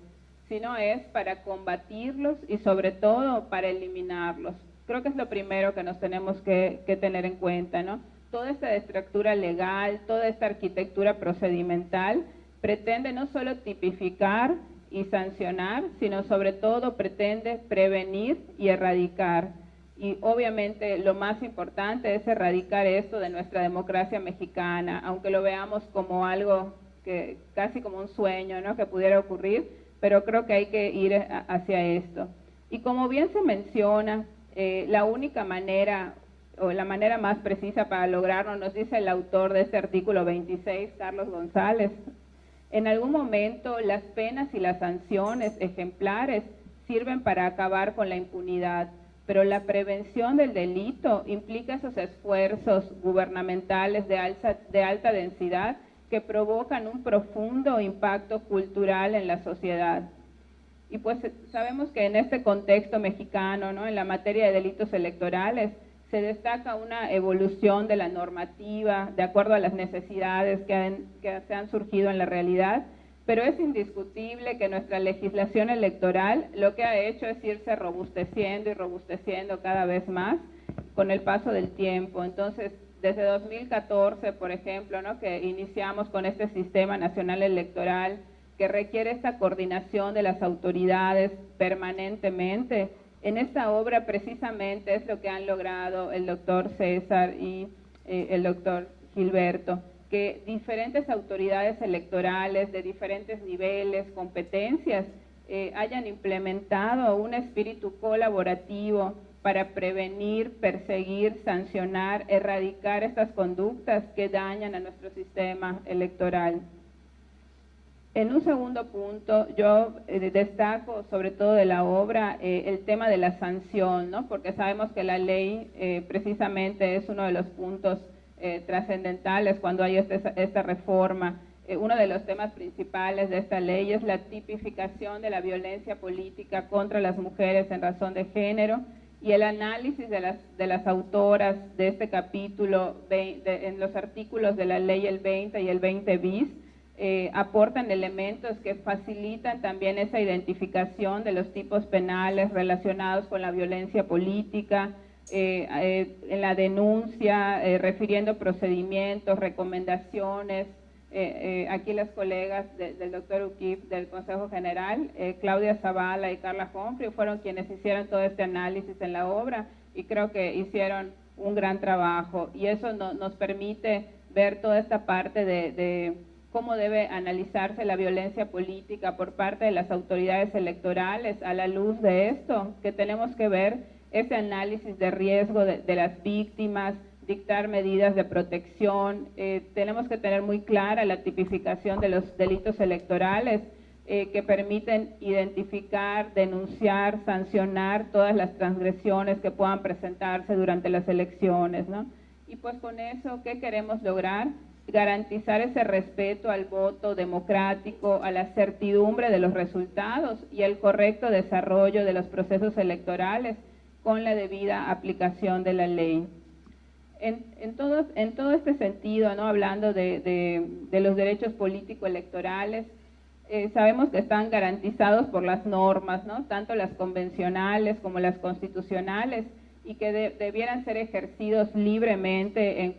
[SPEAKER 5] Si no es para combatirlos y sobre todo para eliminarlos. Creo que es lo primero que nos tenemos que tener en cuenta, ¿no? Toda esta estructura legal, toda esta arquitectura procedimental pretende no solo tipificar y sancionar, sino sobre todo pretende prevenir y erradicar. Y obviamente lo más importante es erradicar esto de nuestra democracia mexicana, aunque lo veamos como algo que casi como un sueño, ¿no?, que pudiera ocurrir, pero creo que hay que ir hacia esto. Y como bien se menciona, la única manera, o la manera más precisa para lograrlo, nos dice el autor de este artículo 26, Carlos González, en algún momento las penas y las sanciones ejemplares sirven para acabar con la impunidad, pero la prevención del delito implica esos esfuerzos gubernamentales de alta densidad que provocan un profundo impacto cultural en la sociedad. Y pues sabemos que en este contexto mexicano, ¿no?, en la materia de delitos electorales, se destaca una evolución de la normativa de acuerdo a las necesidades que se han surgido en la realidad, pero es indiscutible que nuestra legislación electoral lo que ha hecho es irse robusteciendo y robusteciendo cada vez más, con el paso del tiempo. Entonces, desde 2014, por ejemplo, ¿no?, que iniciamos con este Sistema Nacional Electoral, que requiere esta coordinación de las autoridades permanentemente. En esta obra precisamente es lo que han logrado el doctor César y el doctor Gilberto, que diferentes autoridades electorales de diferentes niveles, competencias, hayan implementado un espíritu colaborativo para prevenir, perseguir, sancionar, erradicar estas conductas que dañan a nuestro sistema electoral. En un segundo punto, yo destaco sobre todo de la obra el tema de la sanción, ¿no?, porque sabemos que la ley precisamente es uno de los puntos trascendentales cuando hay esta reforma. Uno de los temas principales de esta ley es la tipificación de la violencia política contra las mujeres en razón de género, y el análisis de las autoras de este capítulo en los artículos de la ley el 20 y el 20 bis aportan elementos que facilitan también esa identificación de los tipos penales relacionados con la violencia política, en la denuncia, refiriendo procedimientos, recomendaciones. Aquí las colegas del doctor Uquip del Consejo General, Claudia Zavala y Carla Humphrey, fueron quienes hicieron todo este análisis en la obra, y creo que hicieron un gran trabajo, y eso nos permite ver toda esta parte de cómo debe analizarse la violencia política por parte de las autoridades electorales. A la luz de esto, que tenemos que ver ese análisis de riesgo de las víctimas, dictar medidas de protección. Tenemos que tener muy clara la tipificación de los delitos electorales que permiten identificar, denunciar, sancionar todas las transgresiones que puedan presentarse durante las elecciones, ¿no? Y pues con eso, ¿qué queremos lograr? Garantizar ese respeto al voto democrático, a la certidumbre de los resultados y el correcto desarrollo de los procesos electorales con la debida aplicación de la ley. En todo este sentido, ¿no?, hablando de los derechos político-electorales, sabemos que están garantizados por las normas, ¿no?, tanto las convencionales como las constitucionales, y que debieran ser ejercidos libremente,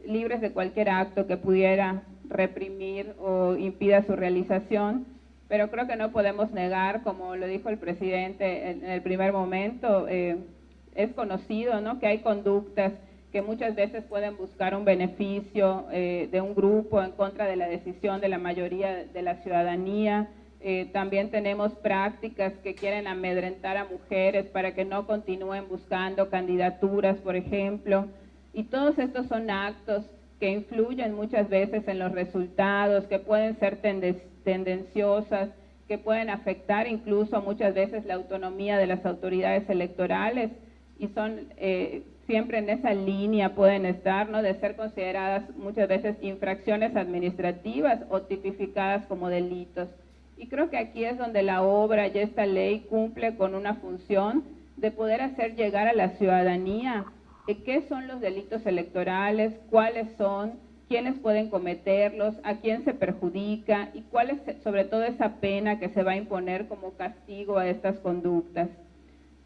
[SPEAKER 5] libres de cualquier acto que pudiera reprimir o impida su realización. Pero creo que no podemos negar, como lo dijo el presidente en el primer momento, es conocido, ¿no?, que hay conductas que muchas veces pueden buscar un beneficio de un grupo en contra de la decisión de la mayoría de la ciudadanía. También tenemos prácticas que quieren amedrentar a mujeres para que no continúen buscando candidaturas, por ejemplo. Y todos estos son actos que influyen muchas veces en los resultados, que pueden ser tendenciosas, que pueden afectar incluso muchas veces la autonomía de las autoridades electorales, y son siempre en esa línea pueden estar, ¿no?, de ser consideradas muchas veces infracciones administrativas o tipificadas como delitos. Y creo que aquí es donde la obra y esta ley cumple con una función de poder hacer llegar a la ciudadanía qué son los delitos electorales, cuáles son, quiénes pueden cometerlos, a quién se perjudica y cuál es sobre todo esa pena que se va a imponer como castigo a estas conductas.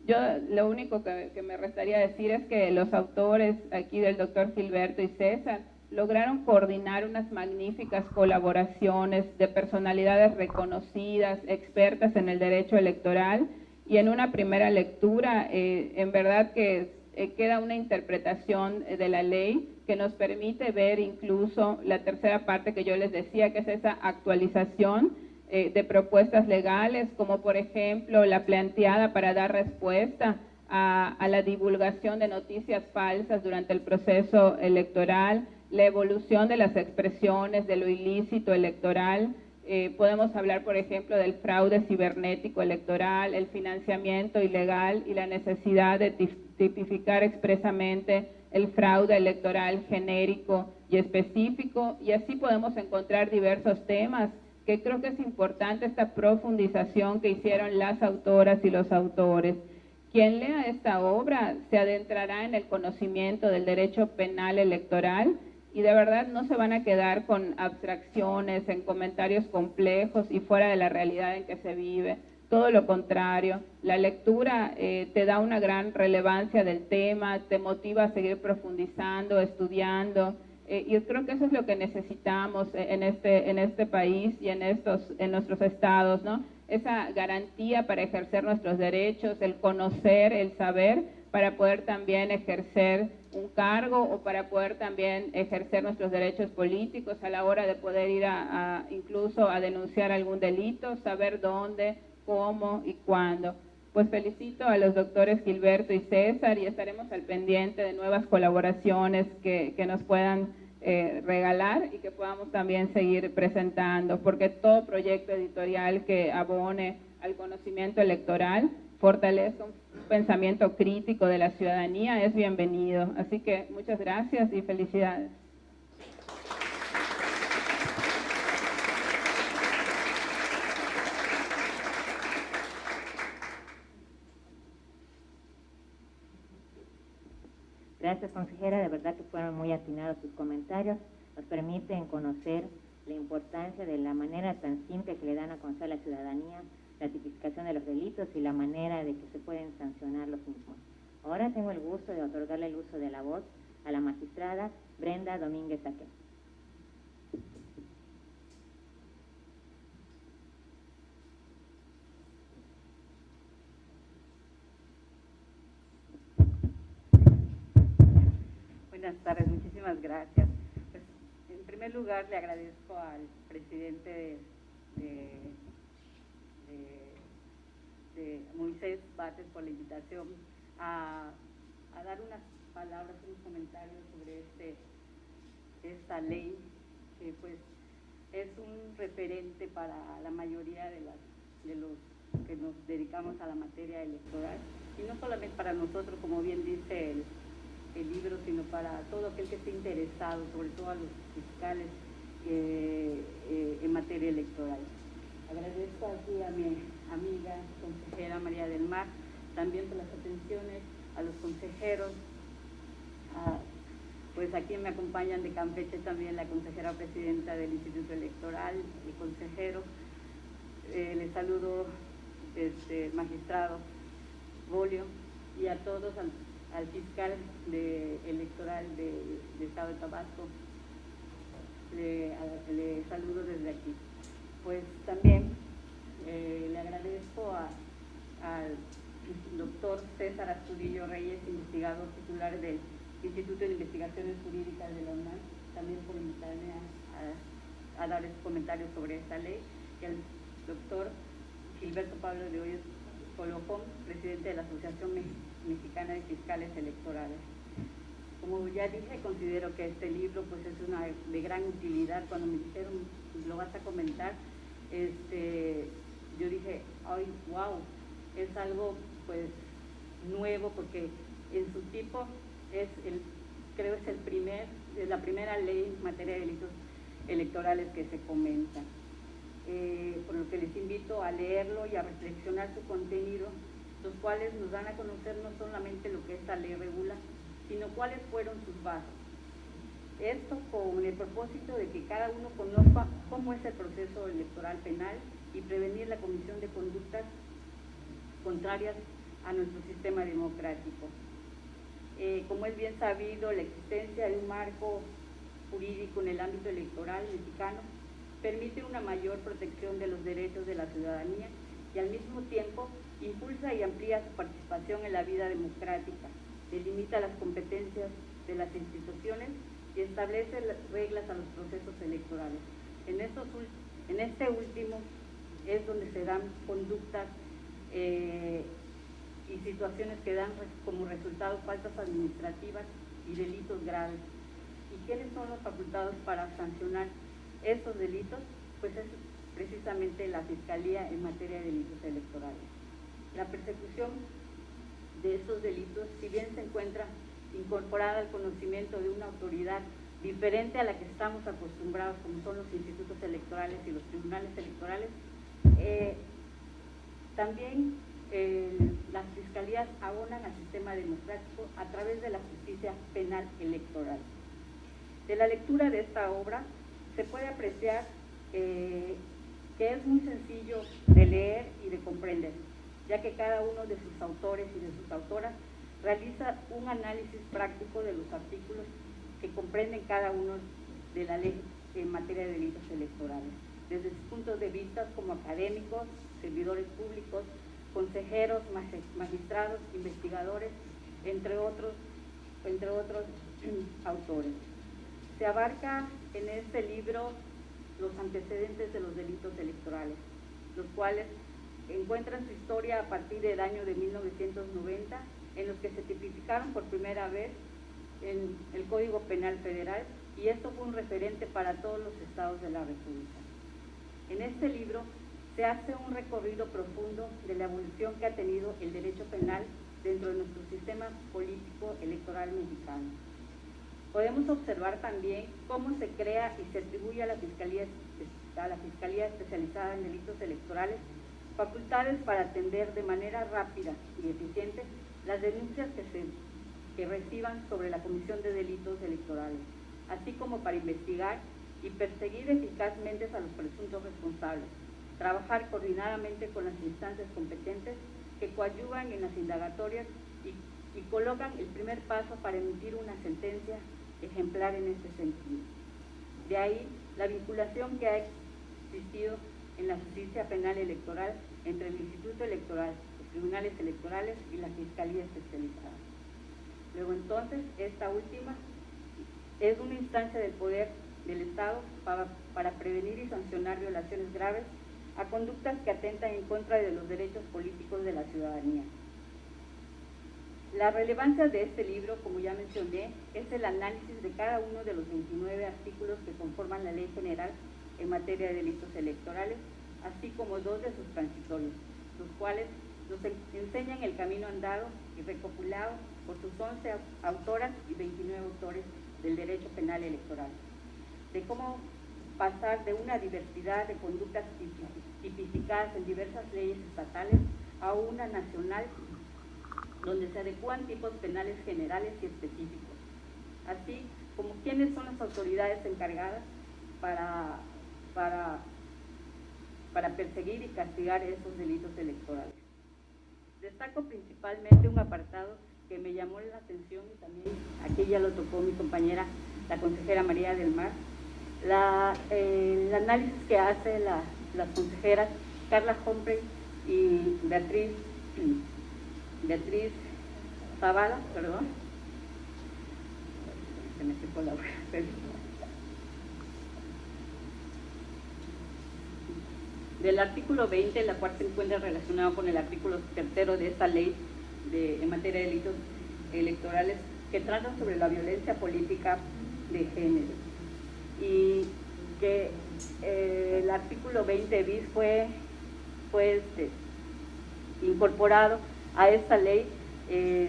[SPEAKER 5] Yo lo único que me restaría decir es que los autores aquí del doctor Gilberto y César lograron coordinar unas magníficas colaboraciones de personalidades reconocidas, expertas en el derecho electoral, y en una primera lectura en verdad que queda una interpretación de la ley que nos permite ver incluso la tercera parte que yo les decía, que es esa actualización de propuestas legales, como por ejemplo la planteada para dar respuesta a la divulgación de noticias falsas durante el proceso electoral, la evolución de las expresiones de lo ilícito electoral. Podemos hablar, por ejemplo, del fraude cibernético electoral, el financiamiento ilegal y la necesidad de tipificar expresamente el fraude electoral genérico y específico, y así podemos encontrar diversos temas que creo que es importante esta profundización que hicieron las autoras y los autores. Quien lea esta obra se adentrará en el conocimiento del derecho penal electoral, y de verdad no se van a quedar con abstracciones, en comentarios complejos y fuera de la realidad en que se vive. todo lo contrario. La lectura te da una gran relevancia del tema, te motiva a seguir profundizando, estudiando, y creo que eso es lo que necesitamos en este país y en nuestros estados, ¿no? Esa garantía para ejercer nuestros derechos, el conocer, el saber, para poder también ejercer un cargo o para poder también ejercer nuestros derechos políticos a la hora de poder ir incluso a denunciar algún delito, saber dónde, cómo y cuándo. Pues felicito a los doctores Gilberto y César y estaremos al pendiente de nuevas colaboraciones que nos puedan regalar y que podamos también seguir presentando, porque todo proyecto editorial que abone al conocimiento electoral, fortalezca un pensamiento crítico de la ciudadanía, es bienvenido. Así que muchas gracias y felicidades.
[SPEAKER 4] Gracias, consejera, de verdad que fueron muy atinados sus comentarios, nos permiten conocer la importancia de la manera tan simple que le dan a conocer a la ciudadanía la tipificación de los delitos y la manera de que se pueden sancionar los mismos. Ahora tengo el gusto de otorgarle el uso de la voz a la magistrada Brenda Domínguez Aquel.
[SPEAKER 6] Buenas tardes, muchísimas gracias. Pues, en primer lugar, le agradezco al presidente de Moisés Bates por la invitación a dar unas palabras, unos comentarios sobre esta ley que pues es un referente para la mayoría de los que nos dedicamos a la materia electoral, y no solamente para nosotros, como bien dice el libro, sino para todo aquel que esté interesado, sobre todo a los fiscales en materia electoral. Agradezco aquí a mi amiga consejera María del Mar, también por las atenciones, a los consejeros, pues aquí me acompañan de Campeche también la consejera presidenta del Instituto Electoral, el consejero, les saludo, magistrado Bolio, y a todos, al fiscal electoral del Estado de Tabasco, le saludo desde aquí. Pues también le agradezco al doctor César Astudillo Reyes, investigador titular del Instituto de Investigaciones Jurídicas de la UNAM, también por invitarme a dar comentarios sobre esta ley, y al doctor Gilberto Pablo de Hoyos Colofón, presidente de la Asociación Mexicana de Fiscales Electorales. Como ya dije, considero que este libro pues es de gran utilidad. Cuando me dijeron, lo vas a comentar, yo dije, ay, wow, es algo pues nuevo, porque en su tipo es la primera ley en materia de delitos electorales que se comenta. Por lo que les invito a leerlo y a reflexionar su contenido, los cuales nos dan a conocer no solamente lo que esta ley regula, sino cuáles fueron sus bases. Esto con el propósito de que cada uno conozca cómo es el proceso electoral penal y prevenir la comisión de conductas contrarias a nuestro sistema democrático. Como es bien sabido, la existencia de un marco jurídico en el ámbito electoral mexicano permite una mayor protección de los derechos de la ciudadanía y al mismo tiempo impulsa y amplía su participación en la vida democrática, delimita las competencias de las instituciones y establece reglas a los procesos electorales. En este último es donde se dan conductas y situaciones que dan como resultado faltas administrativas y delitos graves. ¿Y quiénes son los facultados para sancionar estos delitos? Pues es precisamente la Fiscalía en materia de delitos electorales. La persecución de estos delitos, si bien se encuentra incorporada al conocimiento de una autoridad diferente a la que estamos acostumbrados, como son los institutos electorales y los tribunales electorales, también las fiscalías abonan al sistema democrático a través de la justicia penal electoral. De la lectura de esta obra se puede apreciar que es muy sencillo de leer y de comprender, ya que cada uno de sus autores y de sus autoras realiza un análisis práctico de los artículos que comprenden cada uno de la ley en materia de delitos electorales, desde sus puntos de vista como académicos, servidores públicos, consejeros, magistrados, investigadores, entre otros autores. Se abarca en este libro los antecedentes de los delitos electorales, los cuales encuentran su historia a partir del año de 1990, en los que se tipificaron por primera vez en el Código Penal Federal, y esto fue un referente para todos los estados de la República. En este libro se hace un recorrido profundo de la evolución que ha tenido el derecho penal dentro de nuestro sistema político electoral mexicano. Podemos observar también cómo se crea y se atribuye a la Fiscalía Especializada en Delitos Electorales facultades para atender de manera rápida y eficiente las denuncias que reciban sobre la comisión de delitos electorales, así como para investigar y perseguir eficazmente a los presuntos responsables, trabajar coordinadamente con las instancias competentes que coadyuvan en las indagatorias y colocan el primer paso para emitir una sentencia ejemplar en este sentido. De ahí la vinculación que ha existido en la justicia penal electoral entre el Instituto Electoral, los tribunales electorales y la Fiscalía Especializada. Luego entonces, esta última es una instancia del poder del Estado para prevenir y sancionar violaciones graves a conductas que atentan en contra de los derechos políticos de la ciudadanía. La relevancia de este libro, como ya mencioné, es el análisis de cada uno de los 29 artículos que conforman la Ley General en materia de delitos electorales, así como 2 de sus transitorios, los cuales nos enseñan el camino andado y recopilado por sus 11 autoras y 29 autores del derecho penal electoral, de cómo pasar de una diversidad de conductas tipificadas en diversas leyes estatales a una nacional donde se adecúan tipos penales generales y específicos, así como quiénes son las autoridades encargadas para perseguir y castigar esos delitos electorales. Destaco principalmente un apartado que me llamó la atención y también aquí ya lo tocó mi compañera, la consejera María del Mar, el análisis que hace las consejeras Carla Humphrey y Beatriz Zavala, perdón, se me secó la hoja, del artículo 20, la cual se encuentra relacionado con el artículo 3 de esta ley en materia de delitos electorales, que tratan sobre la violencia política de género, y que el artículo 20 bis fue incorporado a esta ley en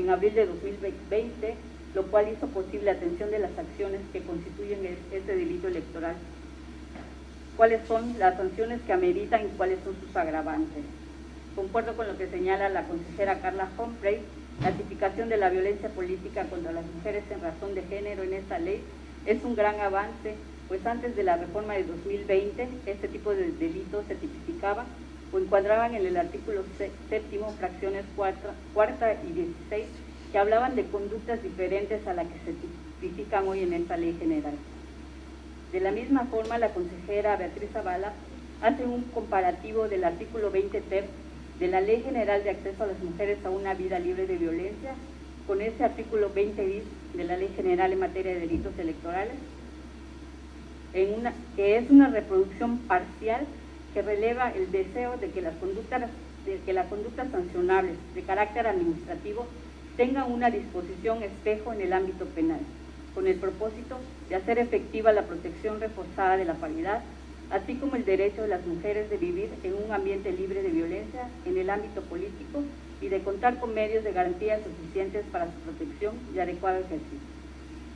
[SPEAKER 6] abril de 2020, lo cual hizo posible la atención de las acciones que constituyen este delito electoral, cuáles son las sanciones que ameritan y cuáles son sus agravantes. Concuerdo con lo que señala la consejera Carla Humphrey, la tipificación de la violencia política contra las mujeres en razón de género en esta ley es un gran avance, pues antes de la reforma de 2020 este tipo de delitos se tipificaban o encuadraban en el artículo 7, fracciones 4 y 16, que hablaban de conductas diferentes a las que se tipifican hoy en esta ley general. De la misma forma, la consejera Beatriz Zavala hace un comparativo del artículo 20 ter de la Ley General de Acceso a las Mujeres a una Vida Libre de Violencia con ese artículo 20 bis de la Ley General en materia de delitos electorales, que es una reproducción parcial que releva el deseo de que las conductas sancionables de carácter administrativo tengan una disposición espejo en el ámbito penal, con el propósito de hacer efectiva la protección reforzada de la paridad, así como el derecho de las mujeres de vivir en un ambiente libre de violencia en el ámbito político y de contar con medios de garantía suficientes para su protección y adecuado ejercicio.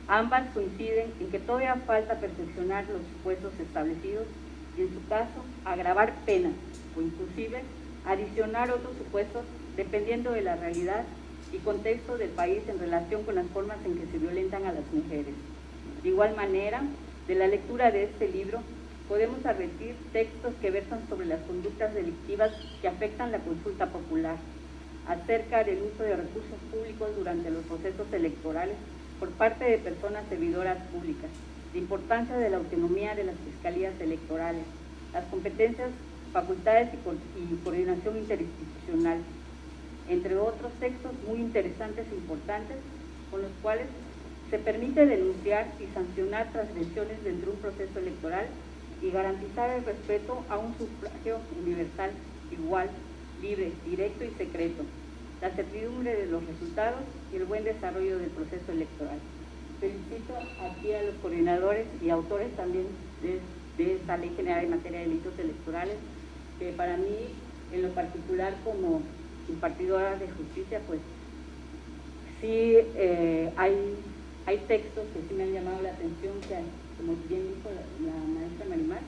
[SPEAKER 6] Ambas coinciden en que todavía falta perfeccionar los supuestos establecidos y, en su caso, agravar penas o inclusive adicionar otros supuestos dependiendo de la realidad y contexto del país en relación con las formas en que se violentan a las mujeres. De igual manera, de la lectura de este libro, podemos advertir textos que versan sobre las conductas delictivas que afectan la consulta popular, acerca del uso de recursos públicos durante los procesos electorales por parte de personas servidoras públicas, la importancia de la autonomía de las fiscalías electorales, las competencias, facultades y coordinación interinstitucional, entre otros textos muy interesantes e importantes con los cuales se permite denunciar y sancionar transgresiones dentro de un proceso electoral y garantizar el respeto a un sufragio universal, igual, libre, directo y secreto, la certidumbre de los resultados y el buen desarrollo del proceso electoral. Felicito aquí a los coordinadores y autores también de esta Ley General en materia de delitos electorales, que para mí, en lo particular como impartidora de justicia, pues sí hay textos que sí me han llamado la atención, que como bien dijo la maestra Marimar,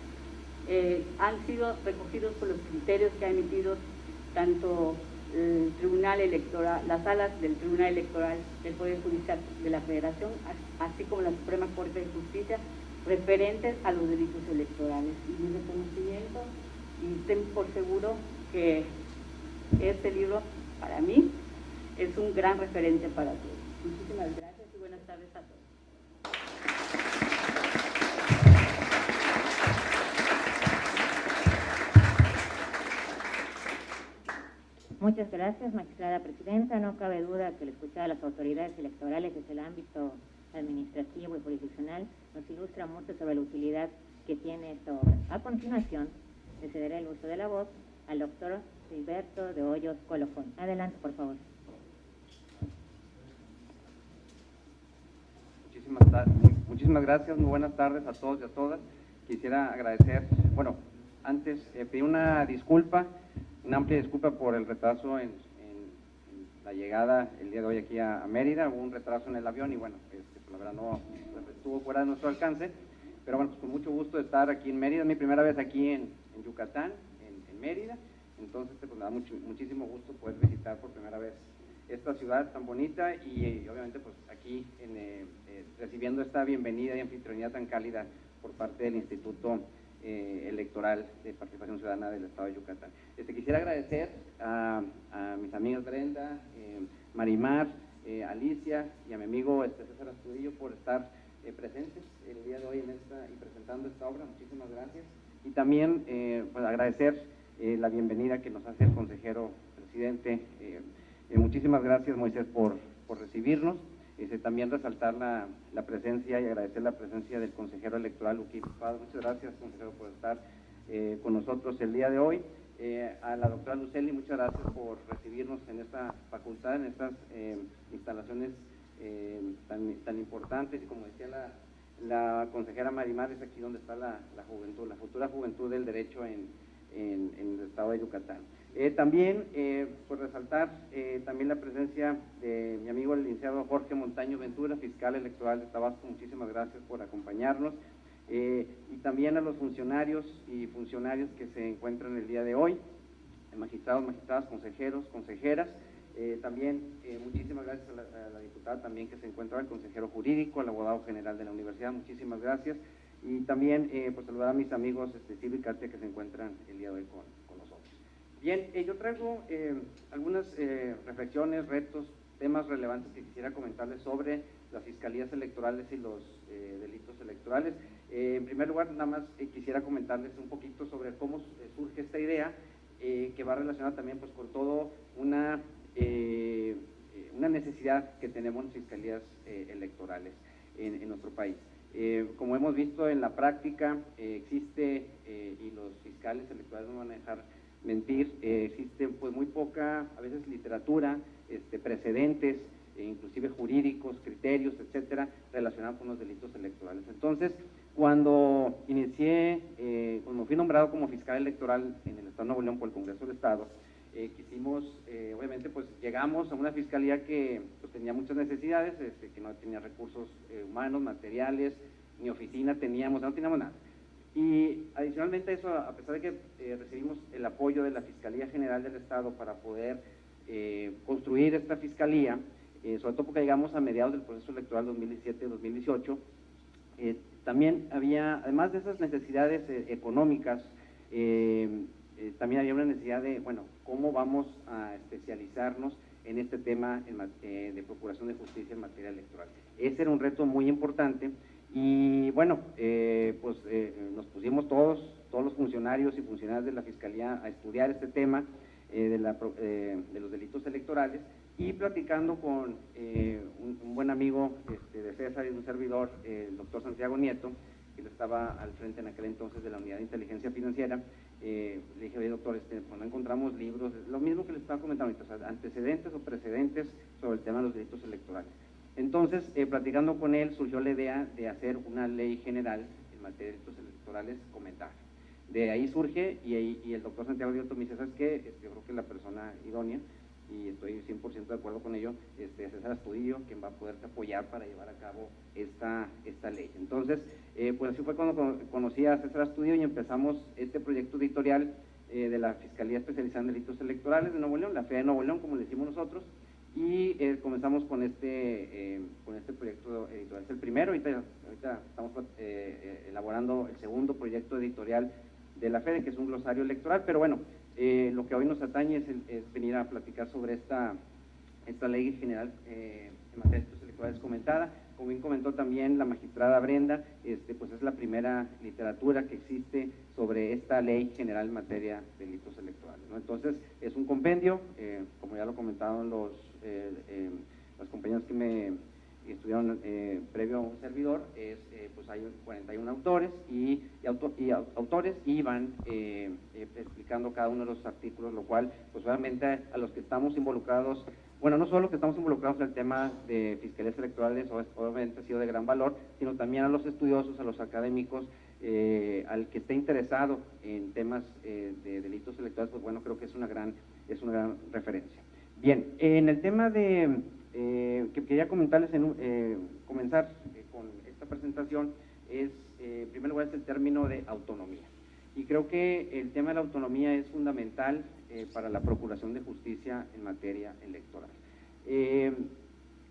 [SPEAKER 6] han sido recogidos por los criterios que ha emitido tanto el Tribunal Electoral, las salas del Tribunal Electoral del Poder Judicial de la Federación, así como la Suprema Corte de Justicia, referentes a los delitos electorales. Y mi reconocimiento, y estén por seguro que este libro, para mí, es un gran referente para todos. Muchísimas gracias y buenas tardes a todos.
[SPEAKER 4] Muchas gracias, magistrada presidenta. No cabe duda que el escuchar a las autoridades electorales desde el ámbito administrativo y jurisdiccional nos ilustra mucho sobre la utilidad que tiene esta obra. A continuación, le cederé el uso de la voz al doctor Gilberto de Hoyos Colofón. Adelante, por favor.
[SPEAKER 7] Muchísimas gracias, muy buenas tardes a todos y a todas. Quisiera agradecer, bueno, antes pedir una disculpa, una amplia disculpa por el retraso en la llegada el día de hoy aquí a Mérida. Hubo un retraso en el avión y bueno, la verdad no estuvo fuera de nuestro alcance, pero bueno, pues con mucho gusto de estar aquí en Mérida. Es mi primera vez aquí en Yucatán, en Mérida, entonces pues me da muchísimo gusto poder visitar por primera vez esta ciudad tan bonita y obviamente pues aquí recibiendo esta bienvenida y anfitrionía tan cálida por parte del Instituto Electoral de Participación Ciudadana del Estado de Yucatán. Quisiera agradecer a mis amigas Brenda, Marimar, Alicia y a mi amigo César Astudillo por estar presentes el día de hoy y presentando esta obra. Muchísimas gracias. Y también pues agradecer la bienvenida que nos hace el consejero presidente. Muchísimas gracias, Moisés, por recibirnos. También resaltar la presencia y agradecer la presencia del consejero electoral, Uki Paz. Muchas gracias, consejero, por estar con nosotros el día de hoy. A la doctora Luceli, muchas gracias por recibirnos en esta facultad, en estas instalaciones tan importantes. Y como decía la consejera Marimar, es aquí donde está la juventud, la futura juventud del derecho en el estado de Yucatán. También, por resaltar también la presencia de mi amigo el licenciado Jorge Montaño Ventura, fiscal electoral de Tabasco. Muchísimas gracias por acompañarnos. Y también a los funcionarios y funcionarias que se encuentran el día de hoy, magistrados, magistradas, consejeros, consejeras. También muchísimas gracias a la diputada también que se encuentra, al consejero jurídico, al abogado general de la universidad. Muchísimas gracias. Y también pues saludar a mis amigos Silvia y Katia que se encuentran el día de hoy con nosotros. Bien, yo traigo algunas reflexiones, retos, temas relevantes que quisiera comentarles sobre las fiscalías electorales y los delitos electorales. En primer lugar, nada más quisiera comentarles un poquito sobre cómo surge esta idea, que va relacionada también pues con todo una necesidad que tenemos en fiscalías electorales en nuestro país. Como hemos visto en la práctica, existe, y los fiscales electorales no van a dejar mentir, existe pues muy poca, a veces literatura, precedentes, inclusive jurídicos, criterios, etcétera, relacionados con los delitos electorales. Entonces, cuando cuando fui nombrado como fiscal electoral en el Estado de Nuevo León por el Congreso del Estado, quisimos, obviamente, pues llegamos a una fiscalía que pues, tenía muchas necesidades, que no tenía recursos humanos, materiales, ni oficina teníamos, no teníamos nada. Y adicionalmente a eso, a pesar de que recibimos el apoyo de la Fiscalía General del Estado para poder construir esta fiscalía, sobre todo porque llegamos a mediados del proceso electoral 2017-2018, también había, además de esas necesidades económicas, también había una necesidad de, bueno, ¿cómo vamos a especializarnos en este tema de procuración de justicia en materia electoral? Ese era un reto muy importante y, bueno, nos pusimos todos los funcionarios y funcionarias de la Fiscalía a estudiar este tema de los delitos electorales, y platicando con un buen amigo de César y un servidor, el doctor Santiago Nieto, que estaba al frente en aquel entonces de la Unidad de Inteligencia Financiera, le dije: oye, doctor, no encontramos libros, lo mismo que les estaba comentando ahorita, o sea, antecedentes o precedentes sobre el tema de los delitos electorales. Entonces, platicando con él, surgió la idea de hacer una ley general en materia de delitos electorales comentada. De ahí surge, y el doctor Santiago Nieto me dice: ¿sabes qué? Yo creo que la persona idónea, y estoy 100% de acuerdo con ello, César Astudillo, quien va a poderte apoyar para llevar a cabo esta ley. Entonces, pues así fue cuando conocí a César Astudillo y empezamos este proyecto editorial de la Fiscalía Especializada en Delitos Electorales de Nuevo León, la FEA de Nuevo León, como le decimos nosotros, y comenzamos con este proyecto editorial. Es el primero, ahorita estamos elaborando el segundo proyecto editorial de la FEDE, que es un glosario electoral, pero bueno, lo que hoy nos atañe es venir a platicar sobre esta ley general en materia de delitos electorales comentada. Como bien comentó también la magistrada Brenda, pues es la primera literatura que existe sobre esta ley general en materia de delitos electorales, ¿no? Entonces, es un compendio, como ya lo comentaron los compañeros que me estudiaron previo a un servidor, pues hay 41 autores y van explicando cada uno de los artículos, lo cual pues obviamente a los que estamos involucrados, bueno, no solo los que estamos involucrados en el tema de fiscalías electorales, obviamente ha sido de gran valor, sino también a los estudiosos, a los académicos, al que esté interesado en temas de delitos electorales, pues bueno, creo que es una gran referencia. Bien, en el tema que quería comentarles, comenzar con esta presentación, es, en primer lugar, es el término de autonomía. Y creo que el tema de la autonomía es fundamental para la procuración de justicia en materia electoral.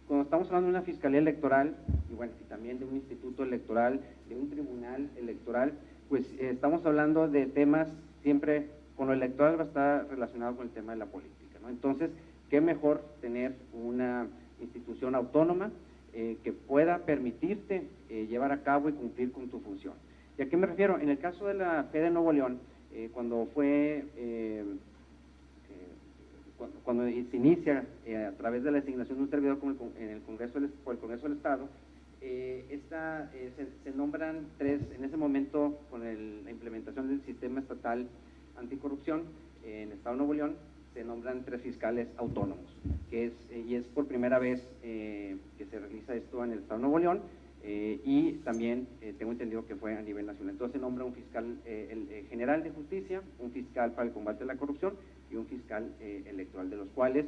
[SPEAKER 7] Cuando estamos hablando de una fiscalía electoral, y bueno, y también de un instituto electoral, de un tribunal electoral, pues estamos hablando de temas siempre, con lo electoral va a estar relacionado con el tema de la política, ¿no? Entonces, qué mejor tener una institución autónoma que pueda permitirte llevar a cabo y cumplir con tu función. ¿Y a qué me refiero? En el caso de la FEA de Nuevo León, cuando se inicia a través de la designación de un servidor por el Congreso del Estado, se nombran tres, en ese momento, con la implementación del sistema estatal anticorrupción en el Estado de Nuevo León, se nombran 3 fiscales autónomos, y es por primera vez que se realiza esto en el Estado de Nuevo León, y también tengo entendido que fue a nivel nacional. Entonces se nombra un fiscal general de justicia, un fiscal para el combate a la corrupción y un fiscal electoral, de los cuales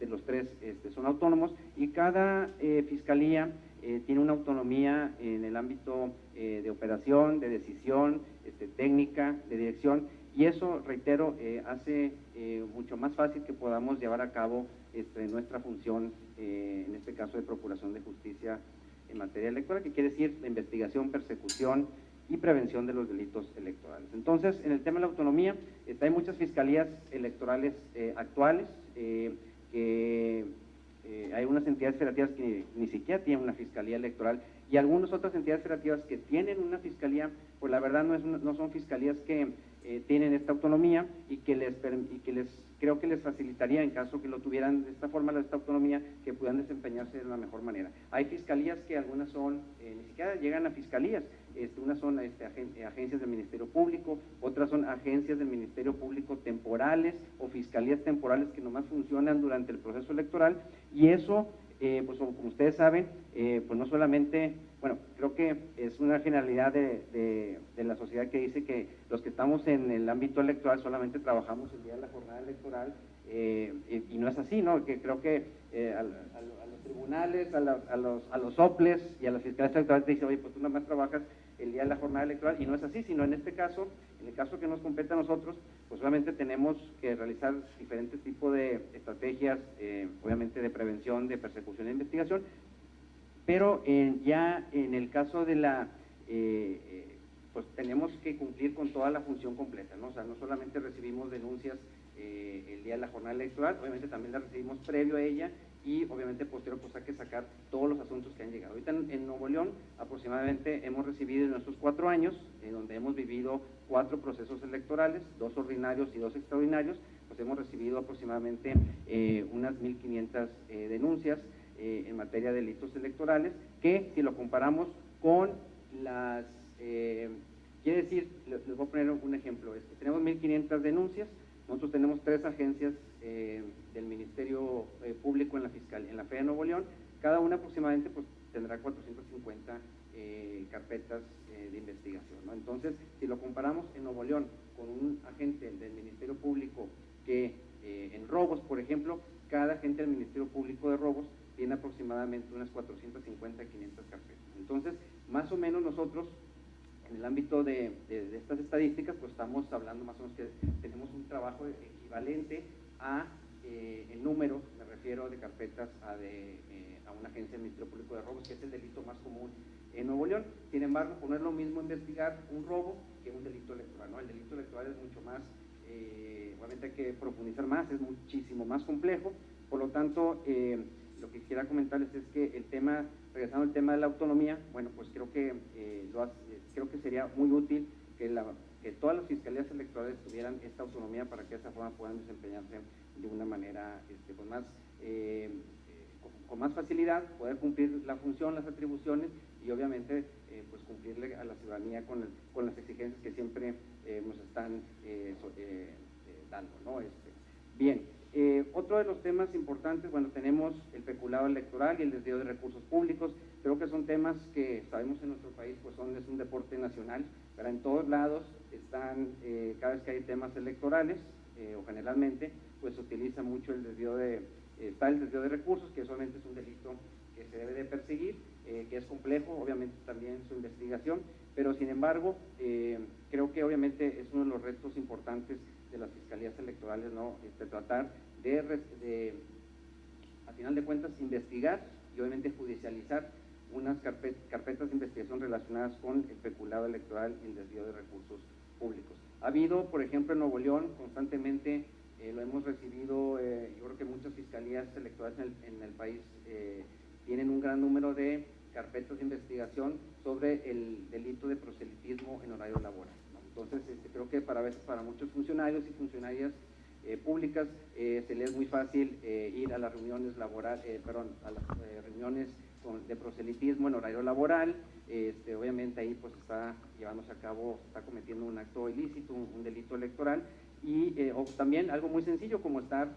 [SPEAKER 7] los 3 son autónomos, y cada fiscalía tiene una autonomía en el ámbito de operación, de decisión, técnica, de dirección, y eso, reitero, hace mucho más fácil que podamos llevar a cabo nuestra función, en este caso de procuración de justicia en materia electoral, que quiere decir la investigación, persecución y prevención de los delitos electorales. Entonces, en el tema de la autonomía, hay muchas fiscalías electorales actuales, hay unas entidades federativas que ni siquiera tienen una fiscalía electoral, y algunas otras entidades federativas que tienen una fiscalía, pues la verdad no son fiscalías que tienen esta autonomía, y que creo que les facilitaría, en caso que lo tuvieran de esta forma, esta autonomía, que puedan desempeñarse de la mejor manera. Hay fiscalías que algunas son, ni siquiera llegan a fiscalías, unas son agencias del Ministerio Público, otras son agencias del Ministerio Público temporales o fiscalías temporales que nomás funcionan durante el proceso electoral, y eso, pues como ustedes saben, pues no solamente, bueno, creo que es una generalidad de la sociedad que dice que los que estamos en el ámbito electoral solamente trabajamos el día de la jornada electoral, y no es así, ¿no? Que creo que a los tribunales, a los OPLES y a las fiscalías electorales te dicen: oye, pues tú nada más trabajas el día de la jornada electoral, y no es así, sino en este caso, en el caso que nos compete a nosotros, pues solamente tenemos que realizar diferentes tipos de estrategias, obviamente de prevención, de persecución e investigación, pero ya en el caso de la pues tenemos que cumplir con toda la función completa, ¿no? O sea, no solamente recibimos denuncias el día de la jornada electoral, obviamente también las recibimos previo a ella y obviamente posterior pues hay que sacar todos los asuntos que han llegado. Ahorita en Nuevo León aproximadamente hemos recibido en nuestros 4 años, en donde hemos vivido 4 procesos electorales, 2 ordinarios y 2 extraordinarios, pues hemos recibido aproximadamente unas 1.500 denuncias en materia de delitos electorales, que si lo comparamos con las, quiere decir, les voy a poner un ejemplo, tenemos 1.500 denuncias. Nosotros tenemos 3 agencias del Ministerio Público en la FEA de Nuevo León, cada una aproximadamente pues tendrá 450 carpetas de investigación, ¿no? Entonces, si lo comparamos en Nuevo León con un agente del Ministerio Público que en robos, por ejemplo, cada agente del Ministerio Público de robos tiene aproximadamente unas 450 a 500 carpetas. Entonces, más o menos nosotros, en el ámbito de estas estadísticas, pues estamos hablando más o menos que tenemos un trabajo equivalente a, en número, me refiero de carpetas a una agencia del Ministerio Público de Robos, que es el delito más común en Nuevo León. Sin embargo, pues no es lo mismo investigar un robo que un delito electoral, ¿no? El delito electoral es mucho más, obviamente hay que profundizar más, es muchísimo más complejo. Por lo tanto, lo que quisiera comentarles es que el tema, regresando al tema de la autonomía, bueno, pues creo que sería muy útil que todas las fiscalías electorales tuvieran esta autonomía para que de esa forma puedan desempeñarse de una manera con más facilidad, poder cumplir la función, las atribuciones y obviamente pues cumplirle a la ciudadanía con las exigencias que siempre nos están dando, ¿no? Bien. Otro de los temas importantes, bueno, tenemos el peculado electoral y el desvío de recursos públicos. Creo que son temas que sabemos en nuestro país, pues es un deporte nacional, pero en todos lados están, cada vez que hay temas electorales, o generalmente, pues se utiliza mucho está el desvío de recursos, que solamente es un delito que se debe de perseguir, que es complejo, obviamente también su investigación, pero sin embargo, creo que obviamente es uno de los retos importantes de las fiscalías electorales, ¿no? Tratar de, a final de cuentas, investigar y obviamente judicializar unas carpetas de investigación relacionadas con el peculado electoral y el desvío de recursos públicos. Ha habido, por ejemplo, en Nuevo León, constantemente, lo hemos recibido, yo creo que muchas fiscalías electorales en el país tienen un gran número de carpetas de investigación sobre el delito de proselitismo en horario laboral, ¿no? Entonces, creo que para muchos funcionarios y funcionarias públicas se les es muy fácil ir a las reuniones a las reuniones de proselitismo en horario laboral. Obviamente ahí pues está llevándose a cabo, está cometiendo un acto ilícito, un delito electoral, y o también algo muy sencillo como estar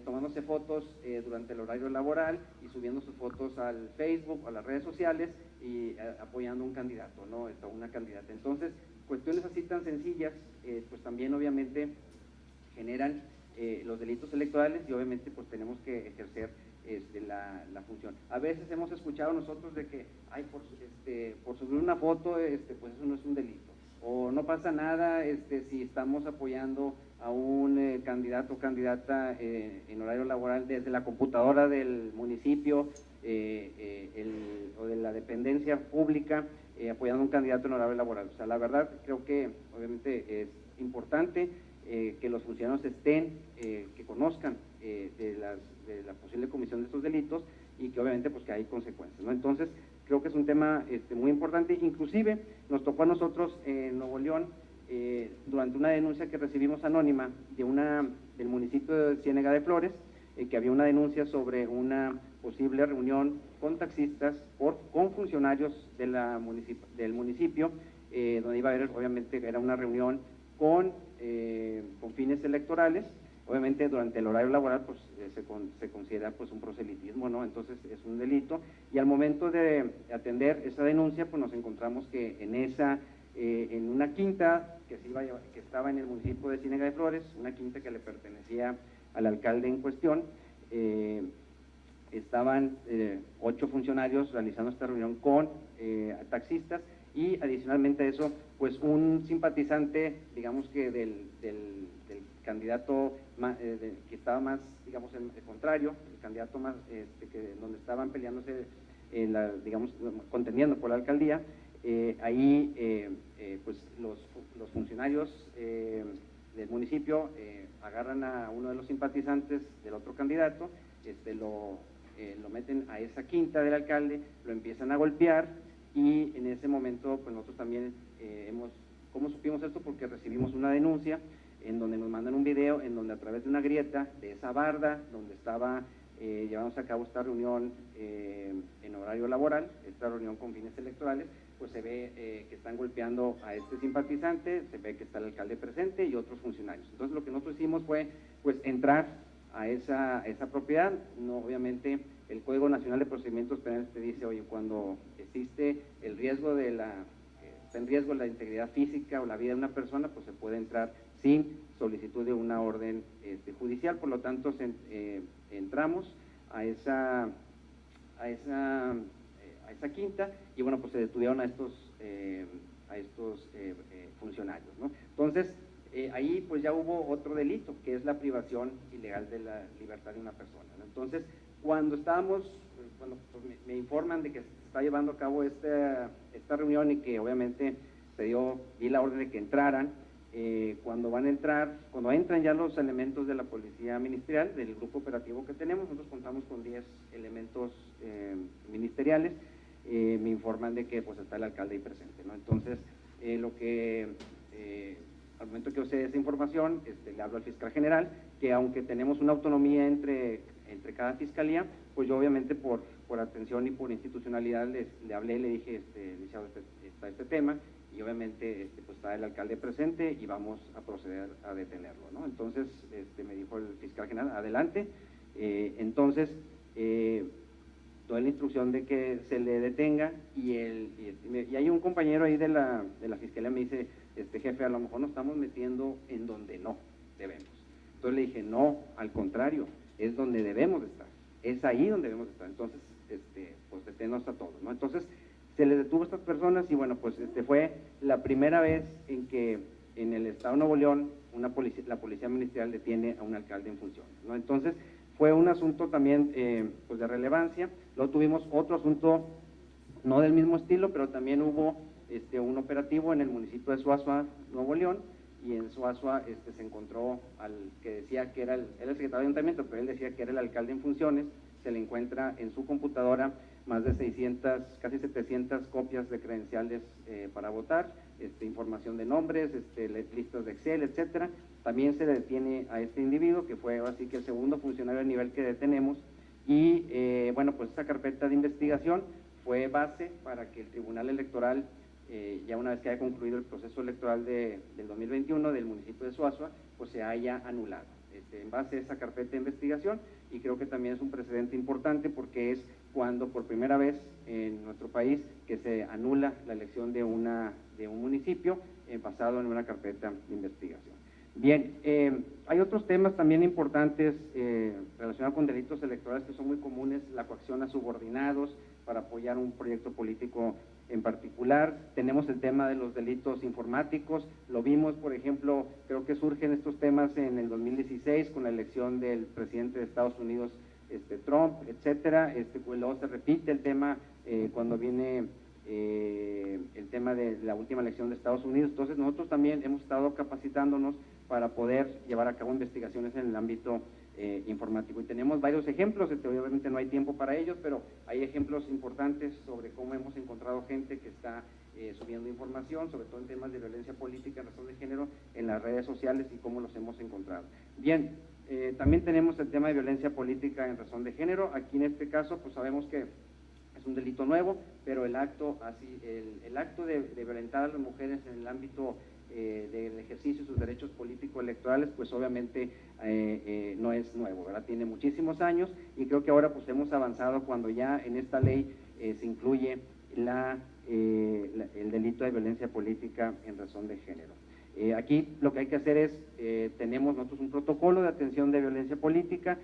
[SPEAKER 7] tomándose fotos durante el horario laboral y subiendo sus fotos al Facebook o a las redes sociales y apoyando a un candidato, ¿no? O una candidata. Entonces, cuestiones así tan sencillas, pues también obviamente generan los delitos electorales y obviamente pues tenemos que ejercer la función. A veces hemos escuchado nosotros de que por subir una foto pues eso no es un delito, o no pasa nada si estamos apoyando a un candidato o candidata en horario laboral desde la computadora del municipio o de la dependencia pública apoyando a un candidato en horario laboral. O sea, la verdad creo que obviamente es importante que los funcionarios que conozcan de la posible comisión de estos delitos y que obviamente pues que hay consecuencias, ¿no? Entonces creo que es un tema muy importante. Inclusive nos tocó a nosotros en Nuevo León durante una denuncia que recibimos anónima del municipio de Ciénega de Flores, que había una denuncia sobre una posible reunión con taxistas con funcionarios del municipio, donde iba a haber, obviamente, era una reunión con fines electorales. Obviamente durante el horario laboral pues se considera pues un proselitismo, ¿no? Entonces es un delito, y al momento de atender esa denuncia pues nos encontramos que en una quinta que estaba en el municipio de Ciénega de Flores, una quinta que le pertenecía al alcalde en cuestión, estaban 8 funcionarios realizando esta reunión con taxistas, y adicionalmente a eso pues un simpatizante, digamos que del candidato que estaba más, digamos, el contrario, el candidato más donde estaban peleándose, digamos, contendiendo por la alcaldía, Ahí pues los funcionarios del municipio agarran a uno de los simpatizantes del otro candidato, lo meten a esa quinta del alcalde, lo empiezan a golpear, y en ese momento pues nosotros también ¿cómo supimos esto? Porque recibimos una denuncia en donde nos mandan un video en donde a través de una grieta de esa barda donde estaba llevándose a cabo esta reunión en horario laboral, esta reunión con fines electorales, pues se ve que están golpeando a este simpatizante, se ve que está el alcalde presente y otros funcionarios. Entonces lo que nosotros hicimos fue pues entrar a esa propiedad. No, obviamente el Código Nacional de Procedimientos Penales te dice, oye, cuando existe el riesgo está en riesgo la integridad física o la vida de una persona, pues se puede entrar sin solicitud de una orden judicial. Por lo tanto, entramos a esa quinta y bueno, pues se detuvieron a estos funcionarios, ¿no? Entonces, ahí pues ya hubo otro delito, que es la privación ilegal de la libertad de una persona, ¿no? Entonces, cuando pues me informan de que se está llevando a cabo esta reunión y que obviamente di la orden de que entraran, cuando entran ya los elementos de la Policía Ministerial, del grupo operativo que tenemos, nosotros contamos con 10 elementos ministeriales, me informan de que pues está el alcalde ahí presente, ¿no? Entonces, al momento que usé esa información, le hablo al fiscal general, que aunque tenemos una autonomía entre cada fiscalía, pues yo obviamente por atención y por institucionalidad le hablé, le dije, licenciado, está este tema, y obviamente pues está el alcalde presente y vamos a proceder a detenerlo, ¿no? Entonces me dijo el fiscal general, adelante. Entonces doy la instrucción de que se le detenga, y hay un compañero ahí de la fiscalía me dice, jefe, a lo mejor nos estamos metiendo en donde no debemos. Entonces le dije, no, al contrario, es donde debemos estar, es ahí donde debemos estar. Entonces pues deténnos a todos, ¿no? Entonces se les detuvo a estas personas, y bueno, pues fue la primera vez en que en el estado de Nuevo León la policía ministerial detiene a un alcalde en funciones, ¿no? Entonces fue un asunto también pues de relevancia. Luego tuvimos otro asunto no del mismo estilo, pero también hubo un operativo en el municipio de Suazua, Nuevo León, y en Suazua se encontró al que decía que era el secretario de ayuntamiento, pero él decía que era el alcalde en funciones. Se le encuentra en su computadora más de 600, casi 700 copias de credenciales para votar, información de nombres, listas de Excel, etcétera. También se detiene a este individuo, que fue así que el segundo funcionario a nivel que detenemos, y bueno, pues esa carpeta de investigación fue base para que el Tribunal Electoral, ya una vez que haya concluido el proceso electoral del 2021 del municipio de Suazua, pues se haya anulado en base a esa carpeta de investigación. Y creo que también es un precedente importante, porque es cuando por primera vez en nuestro país que se anula la elección de un municipio basado en una carpeta de investigación. Bien, hay otros temas también importantes relacionados con delitos electorales que son muy comunes: la coacción a subordinados para apoyar un proyecto político en particular. Tenemos el tema de los delitos informáticos. Lo vimos, por ejemplo, creo que surgen estos temas en el 2016 con la elección del presidente de Estados Unidos, Trump, etcétera. Luego se repite el tema cuando viene el tema de la última elección de Estados Unidos. Entonces nosotros también hemos estado capacitándonos para poder llevar a cabo investigaciones en el ámbito informático, y tenemos varios ejemplos. Obviamente no hay tiempo para ellos, pero hay ejemplos importantes sobre cómo hemos encontrado gente que está subiendo información, sobre todo en temas de violencia política en razón de género, en las redes sociales, y cómo los hemos encontrado. Bien, también tenemos el tema de violencia política en razón de género. Aquí en este caso pues sabemos que es un delito nuevo, pero el acto de violentar a las mujeres en el ámbito del ejercicio de sus derechos políticos electorales, pues obviamente no es nuevo, ¿verdad? Tiene muchísimos años, y creo que ahora pues hemos avanzado cuando ya en esta ley se incluye el delito de violencia política en razón de género. Aquí lo que hay que hacer es, tenemos nosotros un protocolo de atención de violencia política.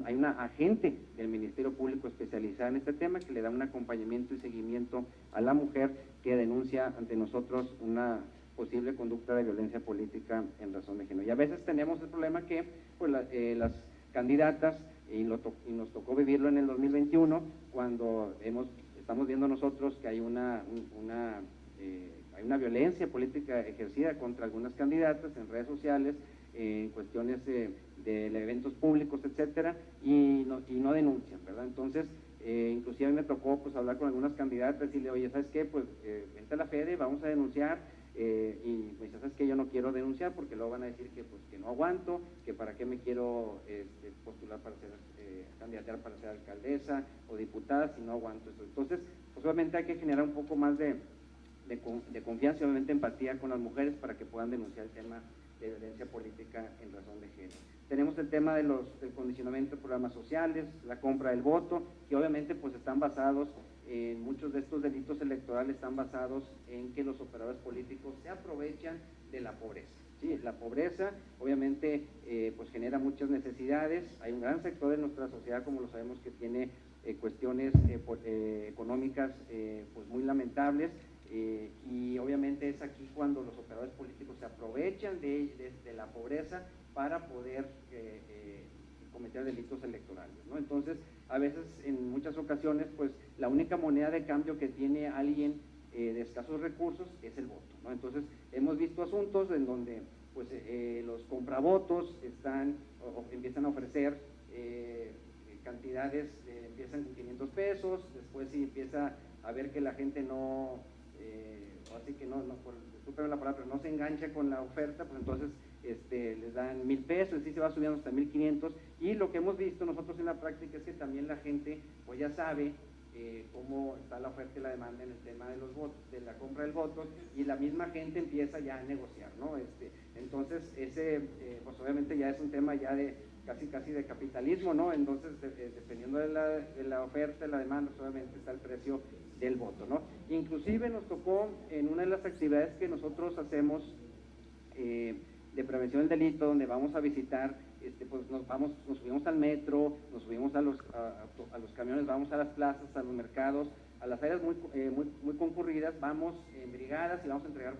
[SPEAKER 7] Hay una agente del Ministerio Público especializada en este tema que le da un acompañamiento y seguimiento a la mujer que denuncia ante nosotros una posible conducta de violencia política en razón de género. Y a veces tenemos el problema que pues, las candidatas, y nos tocó vivirlo en el 2021, cuando hemos estamos viendo nosotros que hay una violencia política ejercida contra algunas candidatas en redes sociales, en cuestiones de eventos públicos, etcétera, y no denuncian, ¿verdad? Entonces, inclusive a mí me tocó pues hablar con algunas candidatas y decirle, oye, ¿sabes qué? Pues vente a la Fede, vamos a denunciar, y me dice, ¿sabes qué? Yo no quiero denunciar porque luego van a decir que pues que no aguanto, que para qué me quiero postular para ser candidatar para ser alcaldesa o diputada si no aguanto eso. Entonces, pues obviamente hay que generar un poco más de confianza y obviamente empatía con las mujeres para que puedan denunciar el tema de violencia política en razón de género. Tenemos el tema del condicionamiento de programas sociales, la compra del voto, que obviamente pues están basados en muchos de estos delitos electorales, están basados en que los operadores políticos se aprovechan de la pobreza. Sí, la pobreza obviamente pues genera muchas necesidades, hay un gran sector de nuestra sociedad, como lo sabemos, que tiene cuestiones económicas pues muy lamentables, y obviamente es aquí cuando los operadores políticos se aprovechan de la pobreza para poder cometer delitos electorales, ¿no? Entonces, a veces, en muchas ocasiones, pues la única moneda de cambio que tiene alguien de escasos recursos es el voto, ¿no? Entonces, hemos visto asuntos en donde pues los compravotos empiezan a ofrecer cantidades, empiezan con 500 pesos, después si empieza a ver que la gente no, así que disculpen la palabra, pero no se engancha con la oferta, pues entonces les dan 1,000 pesos, y se va subiendo hasta 1,500, y lo que hemos visto nosotros en la práctica es que también la gente pues ya sabe cómo está la oferta y la demanda en el tema de los votos, de la compra del voto, y la misma gente empieza ya a negociar, ¿no? Entonces pues obviamente ya es un tema ya de casi de capitalismo, ¿no? Entonces dependiendo de la oferta y la demanda, pues obviamente está el precio del voto, ¿no? Inclusive nos tocó en una de las actividades que nosotros hacemos de prevención del delito, donde vamos a visitar, pues nos subimos al metro, nos subimos a los camiones, vamos a las plazas, a los mercados, a las áreas muy concurridas, vamos en brigadas y vamos a entregar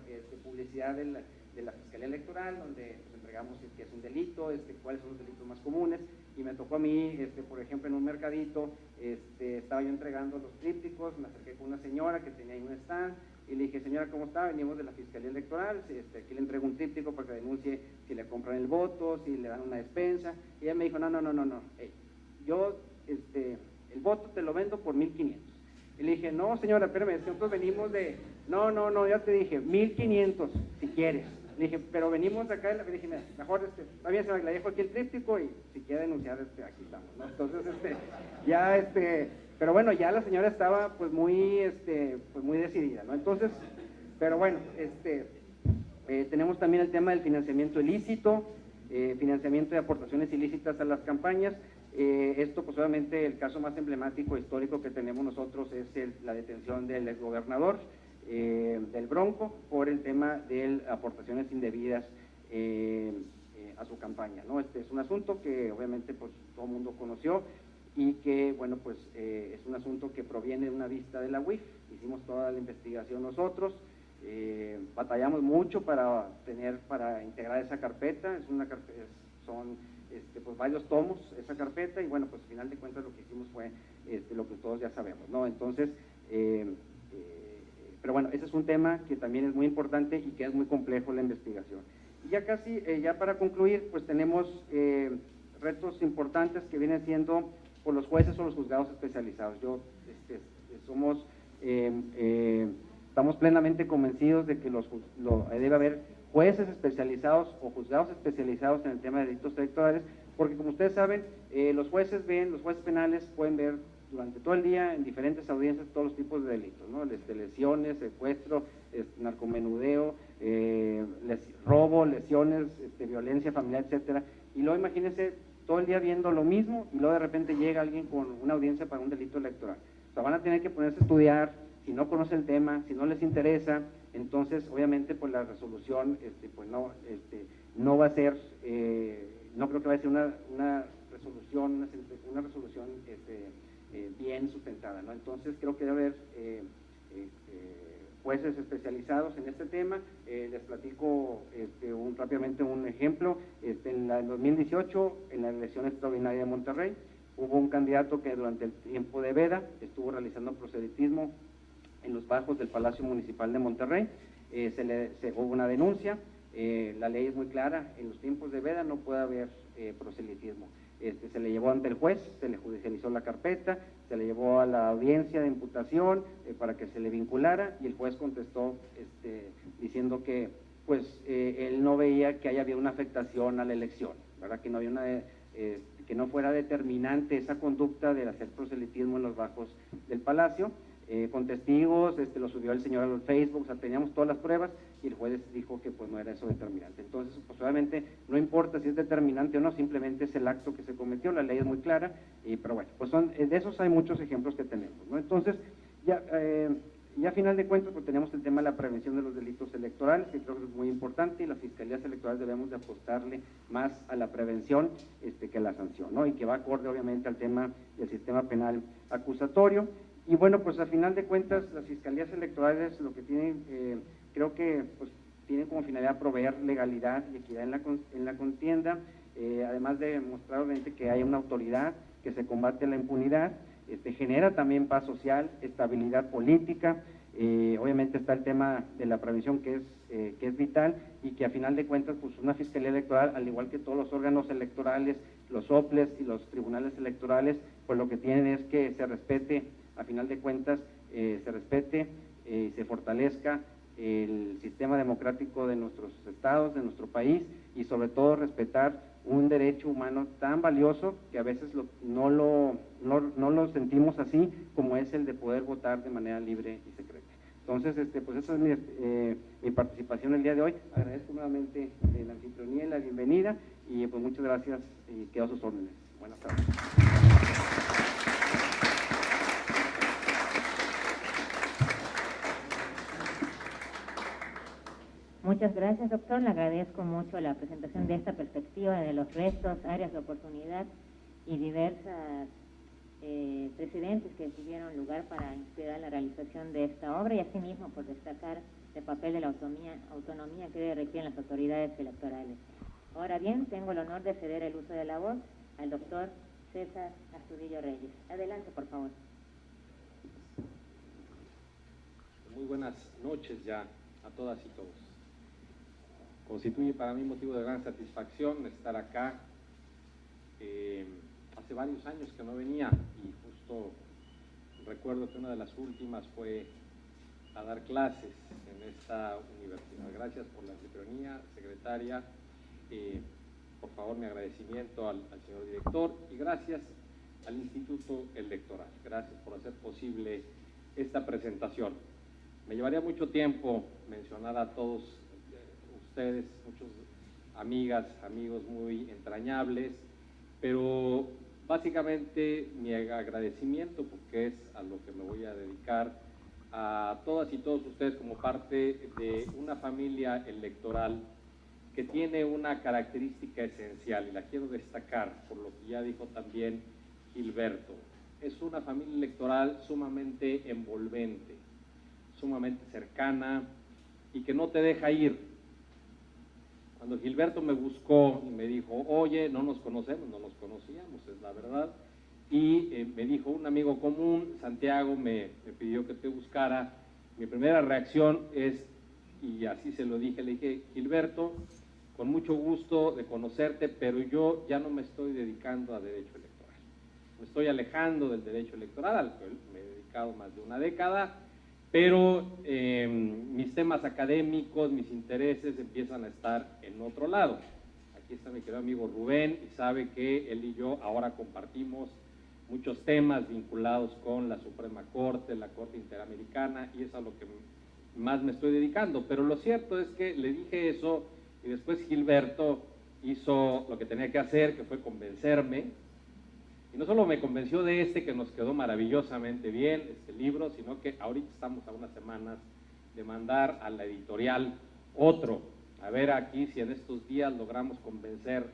[SPEAKER 7] publicidad de la Fiscalía Electoral, donde pues, entregamos qué es un delito, cuáles son los delitos más comunes, y me tocó a mí, por ejemplo, en un mercadito, estaba yo entregando los trípticos, me acerqué con una señora que tenía ahí un stand, y le dije, señora, ¿cómo está? Venimos de la Fiscalía Electoral, aquí le entrego un tríptico para que denuncie si le compran el voto, si le dan una despensa. Y ella me dijo, no, yo el voto te lo vendo por 1,500. Y le dije, no, señora, espérame, nosotros venimos de, no, ya te dije, 1,500 si quieres. Le dije, pero venimos de acá, le dije, mejor, está bien, señora, le dejo aquí el tríptico y si quiere denunciar, aquí estamos, ¿no? Entonces, pero bueno, ya la señora estaba pues muy decidida, ¿no? Entonces, pero bueno, tenemos también el tema del financiamiento ilícito, financiamiento de aportaciones ilícitas a las campañas. Esto pues obviamente el caso más emblemático histórico que tenemos nosotros es la detención del exgobernador del Bronco por el tema de aportaciones indebidas a su campaña, ¿no? Este es un asunto que obviamente pues todo el mundo conoció y que, bueno, pues es un asunto que proviene de una vista de la UIF. Hicimos toda la investigación nosotros, batallamos mucho para integrar esa carpeta, son pues varios tomos esa carpeta, y bueno, pues al final de cuentas lo que hicimos fue lo que todos ya sabemos, ¿no? Entonces, pero bueno, ese es un tema que también es muy importante y que es muy complejo la investigación. Y ya casi, ya para concluir, pues tenemos retos importantes que vienen siendo por los jueces o los juzgados especializados. Estamos plenamente convencidos de que debe haber jueces especializados o juzgados especializados en el tema de delitos electorales, porque como ustedes saben, los jueces penales pueden ver durante todo el día en diferentes audiencias todos los tipos de delitos, ¿no? Lesiones, secuestro, narcomenudeo, robo, lesiones, violencia familiar, etcétera. Y luego imagínense todo el día viendo lo mismo y luego de repente llega alguien con una audiencia para un delito electoral. O sea, van a tener que ponerse a estudiar, si no conocen el tema, si no les interesa, entonces obviamente pues la resolución pues no va a ser, no creo que vaya a ser una resolución bien sustentada, ¿no? Entonces creo que debe haber jueces especializados en este tema. Les platico rápidamente un ejemplo. En el 2018, en la elección extraordinaria de Monterrey, hubo un candidato que durante el tiempo de veda estuvo realizando proselitismo en los bajos del Palacio Municipal de Monterrey. Hubo una denuncia. La ley es muy clara, en los tiempos de veda no puede haber proselitismo. Se le llevó ante el juez, se le judicializó la carpeta, se le llevó a la audiencia de imputación para que se le vinculara, y el juez contestó diciendo que pues él no veía que haya habido una afectación a la elección, ¿verdad? Que no había que no fuera determinante esa conducta de hacer proselitismo en los bajos del palacio. Con testigos, lo subió el señor al Facebook, o sea, teníamos todas las pruebas, y el juez dijo que pues no era eso determinante. Entonces, pues obviamente no importa si es determinante o no, simplemente es el acto que se cometió, la ley es muy clara, pero bueno, pues de esos hay muchos ejemplos que tenemos, ¿no? Entonces, ya a final de cuentas, pues tenemos el tema de la prevención de los delitos electorales, que creo que es muy importante, y las fiscalías electorales debemos de apostarle más a la prevención que a la sanción, ¿no? Y que va acorde obviamente al tema del sistema penal acusatorio. Y bueno, pues a final de cuentas, las fiscalías electorales lo que tienen, creo que pues tienen como finalidad proveer legalidad y equidad en la contienda, además de mostrar obviamente que hay una autoridad, que se combate la impunidad, genera también paz social, estabilidad política, obviamente está el tema de la prevención que es vital, y que a final de cuentas pues una fiscalía electoral, al igual que todos los órganos electorales, los OPLES y los tribunales electorales, pues lo que tienen es que se respete, a final de cuentas, se respete y se fortalezca el sistema democrático de nuestros estados, de nuestro país, y sobre todo respetar un derecho humano tan valioso que a veces no lo sentimos así, como es el de poder votar de manera libre y secreta. Entonces, pues esa es mi participación el día de hoy. Agradezco nuevamente la anfitrionía y la bienvenida, y pues muchas gracias, y quedo a sus órdenes. Buenas tardes.
[SPEAKER 4] Muchas gracias, doctor. Le agradezco mucho la presentación de esta perspectiva de los retos, áreas de oportunidad y diversas precedentes que tuvieron lugar para inspirar la realización de esta obra, y asimismo por destacar el papel de la autonomía que requieren las autoridades electorales. Ahora bien, tengo el honor de ceder el uso de la voz al doctor César Astudillo Reyes. Adelante, por favor.
[SPEAKER 8] Muy buenas noches ya a todas y todos. Constituye para mí motivo de gran satisfacción estar acá. Hace varios años que no venía, y justo recuerdo que una de las últimas fue a dar clases en esta universidad. Gracias por la anfitrionía, secretaria. Por favor, mi agradecimiento al señor director, y gracias al Instituto Electoral. Gracias por hacer posible esta presentación. Me llevaría mucho tiempo mencionar a todos ustedes, muchos amigas, amigos muy entrañables, pero básicamente mi agradecimiento, porque es a lo que me voy a dedicar, a todas y todos ustedes como parte de una familia electoral que tiene una característica esencial, y la quiero destacar por lo que ya dijo también Gilberto. Es una familia electoral sumamente envolvente, sumamente cercana, y que no te deja ir. Cuando Gilberto me buscó y me dijo, oye, no nos conocíamos, es la verdad, y me dijo un amigo común, Santiago, me pidió que te buscara, mi primera reacción es, y así se lo dije, le dije, Gilberto, con mucho gusto de conocerte, pero yo ya no me estoy dedicando a derecho electoral. Me estoy alejando del derecho electoral, al que me he dedicado más de una década, pero mis temas académicos, mis intereses empiezan a estar en otro lado. Aquí está mi querido amigo Rubén, y sabe que él y yo ahora compartimos muchos temas vinculados con la Suprema Corte, la Corte Interamericana, y es a lo que más me estoy dedicando. Pero lo cierto es que le dije eso, y después Gilberto hizo lo que tenía que hacer, que fue convencerme. Y no solo me convenció de que nos quedó maravillosamente bien, este libro, sino que ahorita estamos a unas semanas de mandar a la editorial otro. A ver aquí si en estos días logramos convencer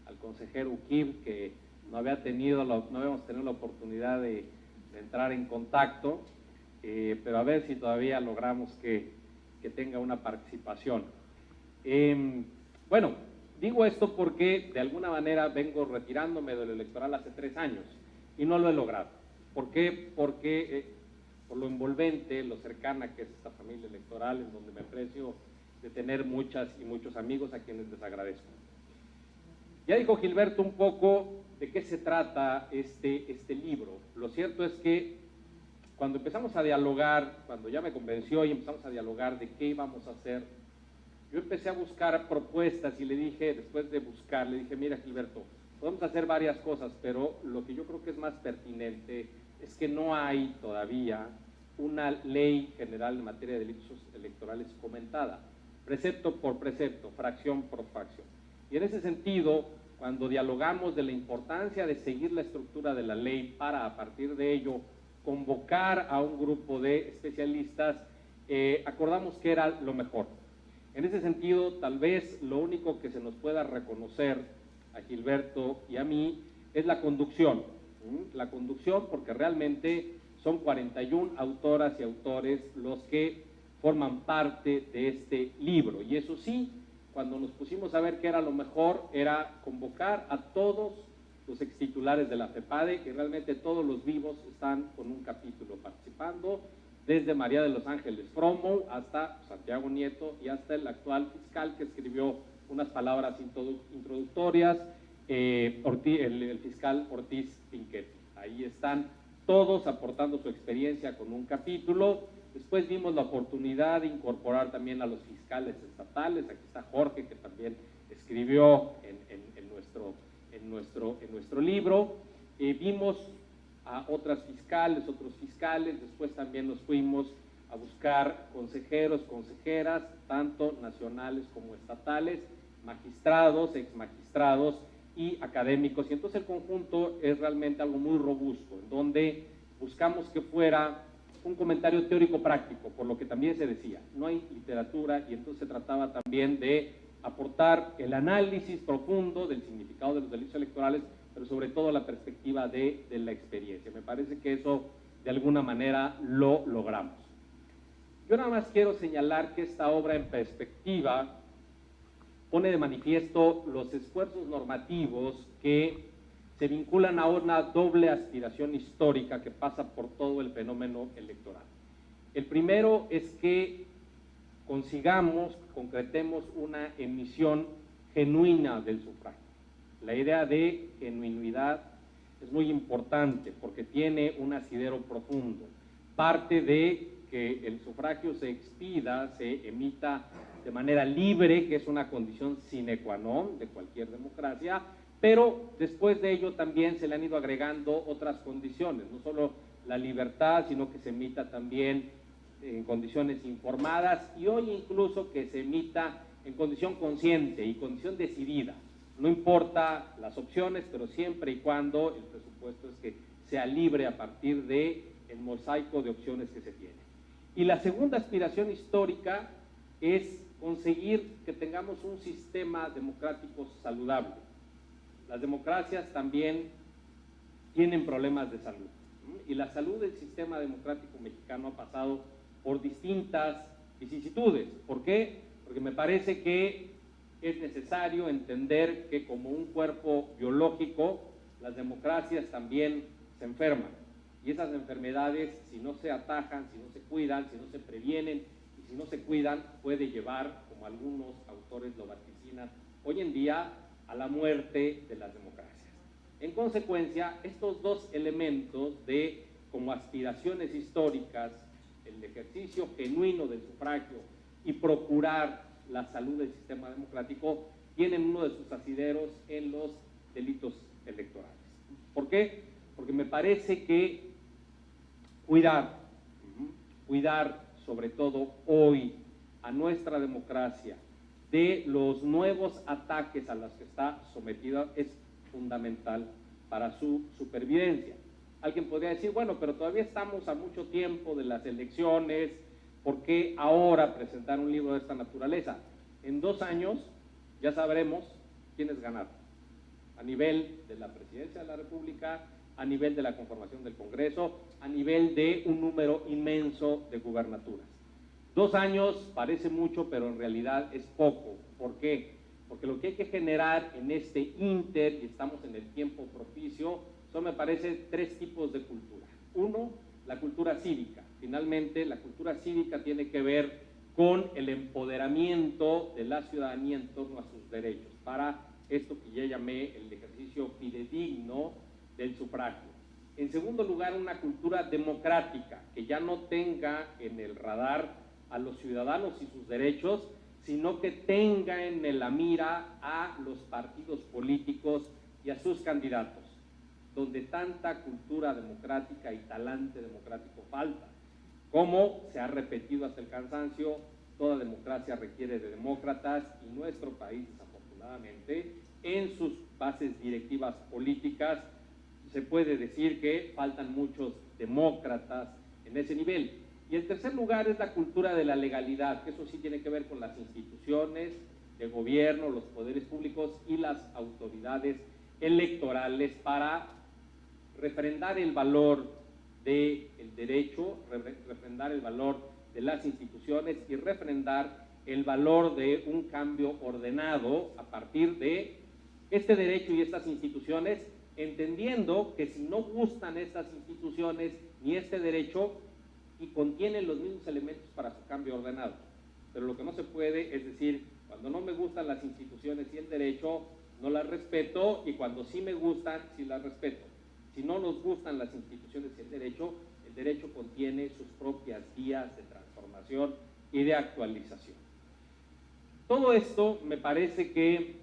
[SPEAKER 8] al consejero Uquib, que no habíamos tenido la oportunidad de entrar en contacto, pero a ver si todavía logramos que tenga una participación. Bueno, digo esto porque de alguna manera vengo retirándome del electoral hace 3 años, y no lo he logrado. ¿Por qué? Porque por lo envolvente, lo cercana que es esta familia electoral, en donde me aprecio de tener muchas y muchos amigos a quienes les agradezco. Ya dijo Gilberto un poco de qué se trata este libro. Lo cierto es que cuando empezamos a dialogar, cuando ya me convenció y empezamos a dialogar de qué íbamos a hacer, yo empecé a buscar propuestas y le dije, después de buscar, le dije, mira Gilberto, podemos hacer varias cosas, pero lo que yo creo que es más pertinente es que no hay todavía una ley general en materia de delitos electorales comentada, precepto por precepto, fracción por fracción. Y en ese sentido, cuando dialogamos de la importancia de seguir la estructura de la ley para, a partir de ello, convocar a un grupo de especialistas, acordamos que era lo mejor. En ese sentido, tal vez lo único que se nos pueda reconocer a Gilberto y a mí es la conducción. La conducción, porque realmente son 41 autoras y autores los que forman parte de este libro. Y eso sí, cuando nos pusimos a ver qué era lo mejor, era convocar a todos los extitulares de la FEPADE, y realmente todos los vivos están con un capítulo participando, desde María de los Ángeles Fromo hasta Santiago Nieto y hasta el actual fiscal que escribió unas palabras introductorias, el fiscal Ortiz Pinchetti. Ahí están todos aportando su experiencia con un capítulo. Después vimos la oportunidad de incorporar también a los fiscales estatales. Aquí está Jorge, que también escribió en nuestro libro. Vimos a otros fiscales. Después también nos fuimos a buscar consejeros, consejeras, tanto nacionales como estatales, magistrados, exmagistrados y académicos. Y entonces el conjunto es realmente algo muy robusto, en donde buscamos que fuera un comentario teórico práctico, por lo que también se decía, no hay literatura, y entonces se trataba también de aportar el análisis profundo del significado de los delitos electorales, pero sobre todo la perspectiva de la experiencia. Me parece que eso de alguna manera lo logramos. Yo nada más quiero señalar que esta obra en perspectiva pone de manifiesto los esfuerzos normativos que se vinculan a una doble aspiración histórica que pasa por todo el fenómeno electoral. El primero es que concretemos una emisión genuina del sufragio. La idea de genuinidad es muy importante porque tiene un asidero profundo. Parte de que el sufragio se expida, se emita de manera libre, que es una condición sine qua non de cualquier democracia, pero después de ello también se le han ido agregando otras condiciones, no solo la libertad, sino que se emita también en condiciones informadas, y hoy incluso que se emita en condición consciente y condición decidida. No importa las opciones, pero siempre y cuando el presupuesto es que sea libre a partir del mosaico de opciones que se tiene. Y la segunda aspiración histórica es conseguir que tengamos un sistema democrático saludable. Las democracias también tienen problemas de salud, y la salud del sistema democrático mexicano ha pasado por distintas vicisitudes. ¿Por qué? Porque me parece que es necesario entender que como un cuerpo biológico, las democracias también se enferman. Y esas enfermedades, si no se atajan, si no se cuidan, si no se previenen y si no se cuidan, puede llevar, como algunos autores lo vaticinan, hoy en día a la muerte de las democracias. En consecuencia, estos dos elementos de como aspiraciones históricas, el ejercicio genuino del sufragio y procurar la salud del sistema democrático, tienen uno de sus asideros en los delitos electorales. ¿Por qué? Porque me parece que cuidar sobre todo hoy a nuestra democracia de los nuevos ataques a los que está sometida es fundamental para su supervivencia. Alguien podría decir, bueno, pero todavía estamos a mucho tiempo de las elecciones, ¿por qué ahora presentar un libro de esta naturaleza? En 2 años ya sabremos quiénes ganaron, a nivel de la Presidencia de la República, a nivel de la conformación del Congreso, a nivel de un número inmenso de gubernaturas. 2 años parece mucho, pero en realidad es poco. ¿Por qué? Porque lo que hay que generar en este ínter, y estamos en el tiempo propicio, Son, me parece, tres tipos de cultura. Uno, la cultura cívica. Finalmente, la cultura cívica tiene que ver con el empoderamiento de la ciudadanía en torno a sus derechos, para esto que ya llamé el ejercicio fidedigno del sufragio. En segundo lugar, una cultura democrática, que ya no tenga en el radar a los ciudadanos y sus derechos, sino que tenga en la mira a los partidos políticos y a sus candidatos, donde tanta cultura democrática y talante democrático falta. Como se ha repetido hasta el cansancio, toda democracia requiere de demócratas, y nuestro país, desafortunadamente, en sus bases directivas políticas, se puede decir que faltan muchos demócratas en ese nivel. Y el tercer lugar es la cultura de la legalidad, que eso sí tiene que ver con las instituciones de gobierno, los poderes públicos y las autoridades electorales, para refrendar el valor del derecho, refrendar el valor de las instituciones y refrendar el valor de un cambio ordenado a partir de este derecho y estas instituciones, entendiendo que si no gustan estas instituciones ni este derecho, y contienen los mismos elementos para su cambio ordenado. Pero lo que no se puede es decir, cuando no me gustan las instituciones y el derecho, no las respeto, y cuando sí me gustan, sí las respeto. Si no nos gustan las instituciones y el derecho contiene sus propias vías de transformación y de actualización. Todo esto me parece que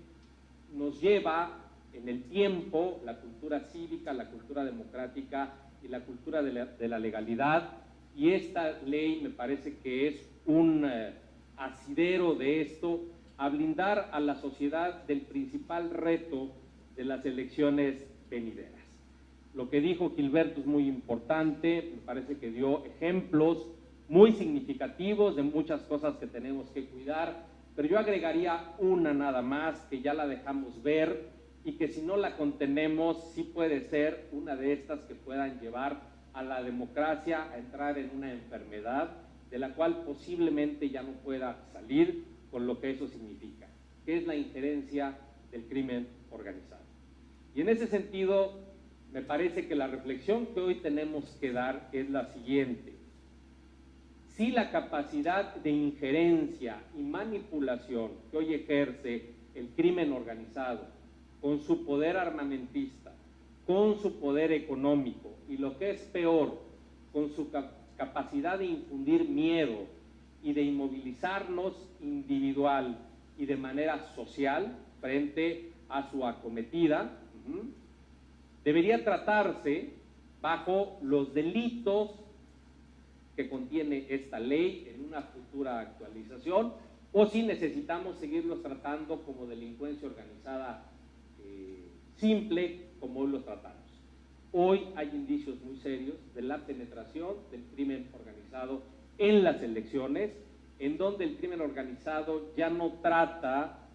[SPEAKER 8] nos lleva en el tiempo la cultura cívica, la cultura democrática y la cultura de la legalidad, y esta ley me parece que es un asidero de esto, a blindar a la sociedad del principal reto de las elecciones venideras. Lo que dijo Gilberto es muy importante, me parece que dio ejemplos muy significativos de muchas cosas que tenemos que cuidar, pero yo agregaría una nada más, que ya la dejamos ver, y que si no la contenemos, sí puede ser una de estas que puedan llevar a la democracia a entrar en una enfermedad de la cual posiblemente ya no pueda salir, con lo que eso significa, que es la injerencia del crimen organizado. Y en ese sentido, me parece que la reflexión que hoy tenemos que dar es la siguiente: si la capacidad de injerencia y manipulación que hoy ejerce el crimen organizado, con su poder armamentista, con su poder económico, y lo que es peor, con su capacidad de infundir miedo y de inmovilizarnos individual y de manera social frente a su acometida, debería tratarse bajo los delitos que contiene esta ley en una futura actualización, o si necesitamos seguirlos tratando como delincuencia organizada simple, como hoy los tratamos. Hoy hay indicios muy serios de la penetración del crimen organizado en las elecciones, en donde el crimen organizado ya no trata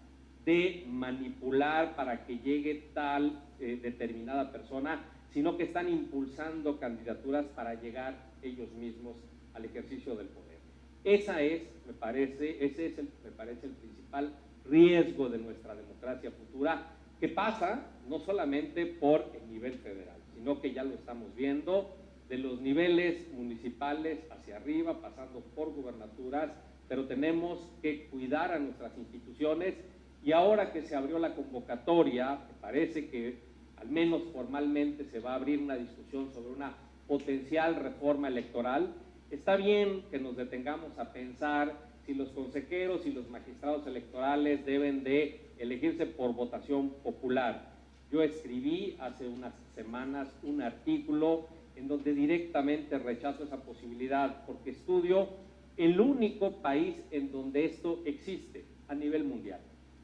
[SPEAKER 8] de manipular para que llegue tal determinada persona, sino que están impulsando candidaturas para llegar ellos mismos al ejercicio del poder. Ese es, me parece, el principal riesgo de nuestra democracia futura, que pasa no solamente por el nivel federal, sino que ya lo estamos viendo de los niveles municipales hacia arriba, pasando por gubernaturas, pero tenemos que cuidar a nuestras instituciones, y ahora que se abrió la convocatoria, me parece que al menos formalmente se va a abrir una discusión sobre una potencial reforma electoral. Está bien que nos detengamos a pensar si los consejeros y los magistrados electorales deben de elegirse por votación popular. Yo escribí hace unas semanas un artículo en donde directamente rechazo esa posibilidad, porque estudio el único país en donde esto existe a nivel mundial,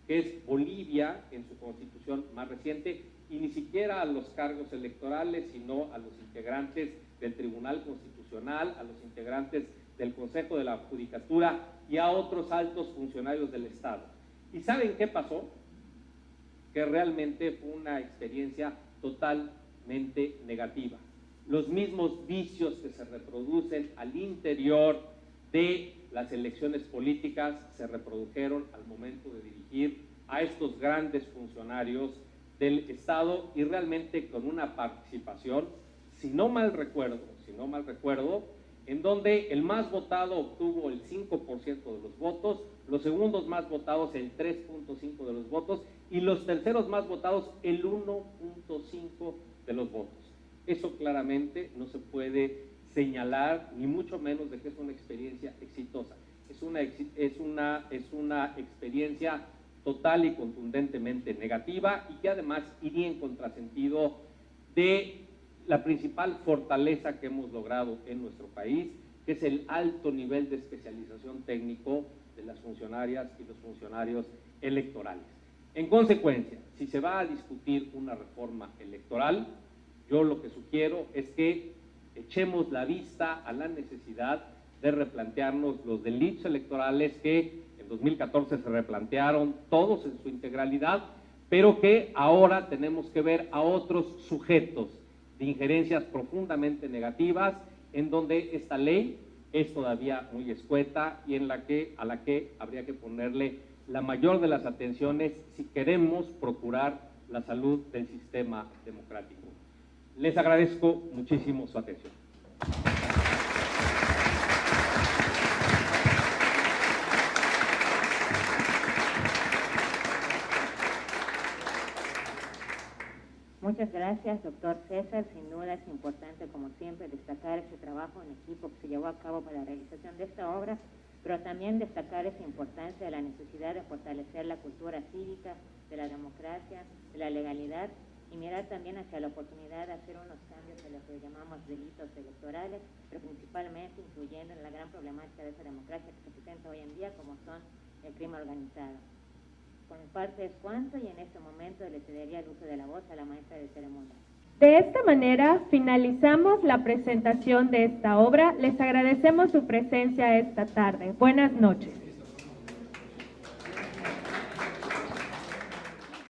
[SPEAKER 8] que es Bolivia, en su constitución más reciente, y ni siquiera a los cargos electorales, sino a los integrantes del Tribunal Constitucional, a los integrantes del Consejo de la Judicatura y a otros altos funcionarios del Estado. ¿Y saben qué pasó? Que realmente fue una experiencia totalmente negativa. Los mismos vicios que se reproducen al interior de las elecciones políticas se reprodujeron al momento de dirigir a estos grandes funcionarios del Estado y realmente con una participación, si no mal recuerdo, en donde el más votado obtuvo el 5% de los votos, los segundos más votados el 3.5% de los votos y los terceros más votados el 1.5% de los votos. Eso claramente no se puede señalar, ni mucho menos de que es una experiencia exitosa. Es una experiencia total y contundentemente negativa y que además iría en contrasentido de la principal fortaleza que hemos logrado en nuestro país, que es el alto nivel de especialización técnico de las funcionarias y los funcionarios electorales. En consecuencia, si se va a discutir una reforma electoral, yo lo que sugiero es que echemos la vista a la necesidad de replantearnos los delitos electorales que en 2014 se replantearon todos en su integralidad, pero que ahora tenemos que ver a otros sujetos de injerencias profundamente negativas, en donde esta ley es todavía muy escueta y a la que habría que ponerle la mayor de las atenciones si queremos procurar la salud del sistema democrático. Les agradezco muchísimo su atención.
[SPEAKER 4] Muchas gracias, doctor César. Sin duda es importante, como siempre, destacar ese trabajo en equipo que se llevó a cabo para la realización de esta obra, pero también destacar esa importancia de la necesidad de fortalecer la cultura cívica, de la democracia, de la legalidad, y mirar también hacia la oportunidad de hacer unos cambios en lo que llamamos delitos electorales, pero principalmente influyendo en la gran problemática de esa democracia que se presenta hoy en día, como son el crimen organizado. Por mi parte es cuanto, y en este momento le cedería el uso de la voz a la maestra de ceremonia.
[SPEAKER 1] De esta manera finalizamos la presentación de esta obra. Les agradecemos su presencia esta tarde. Buenas noches.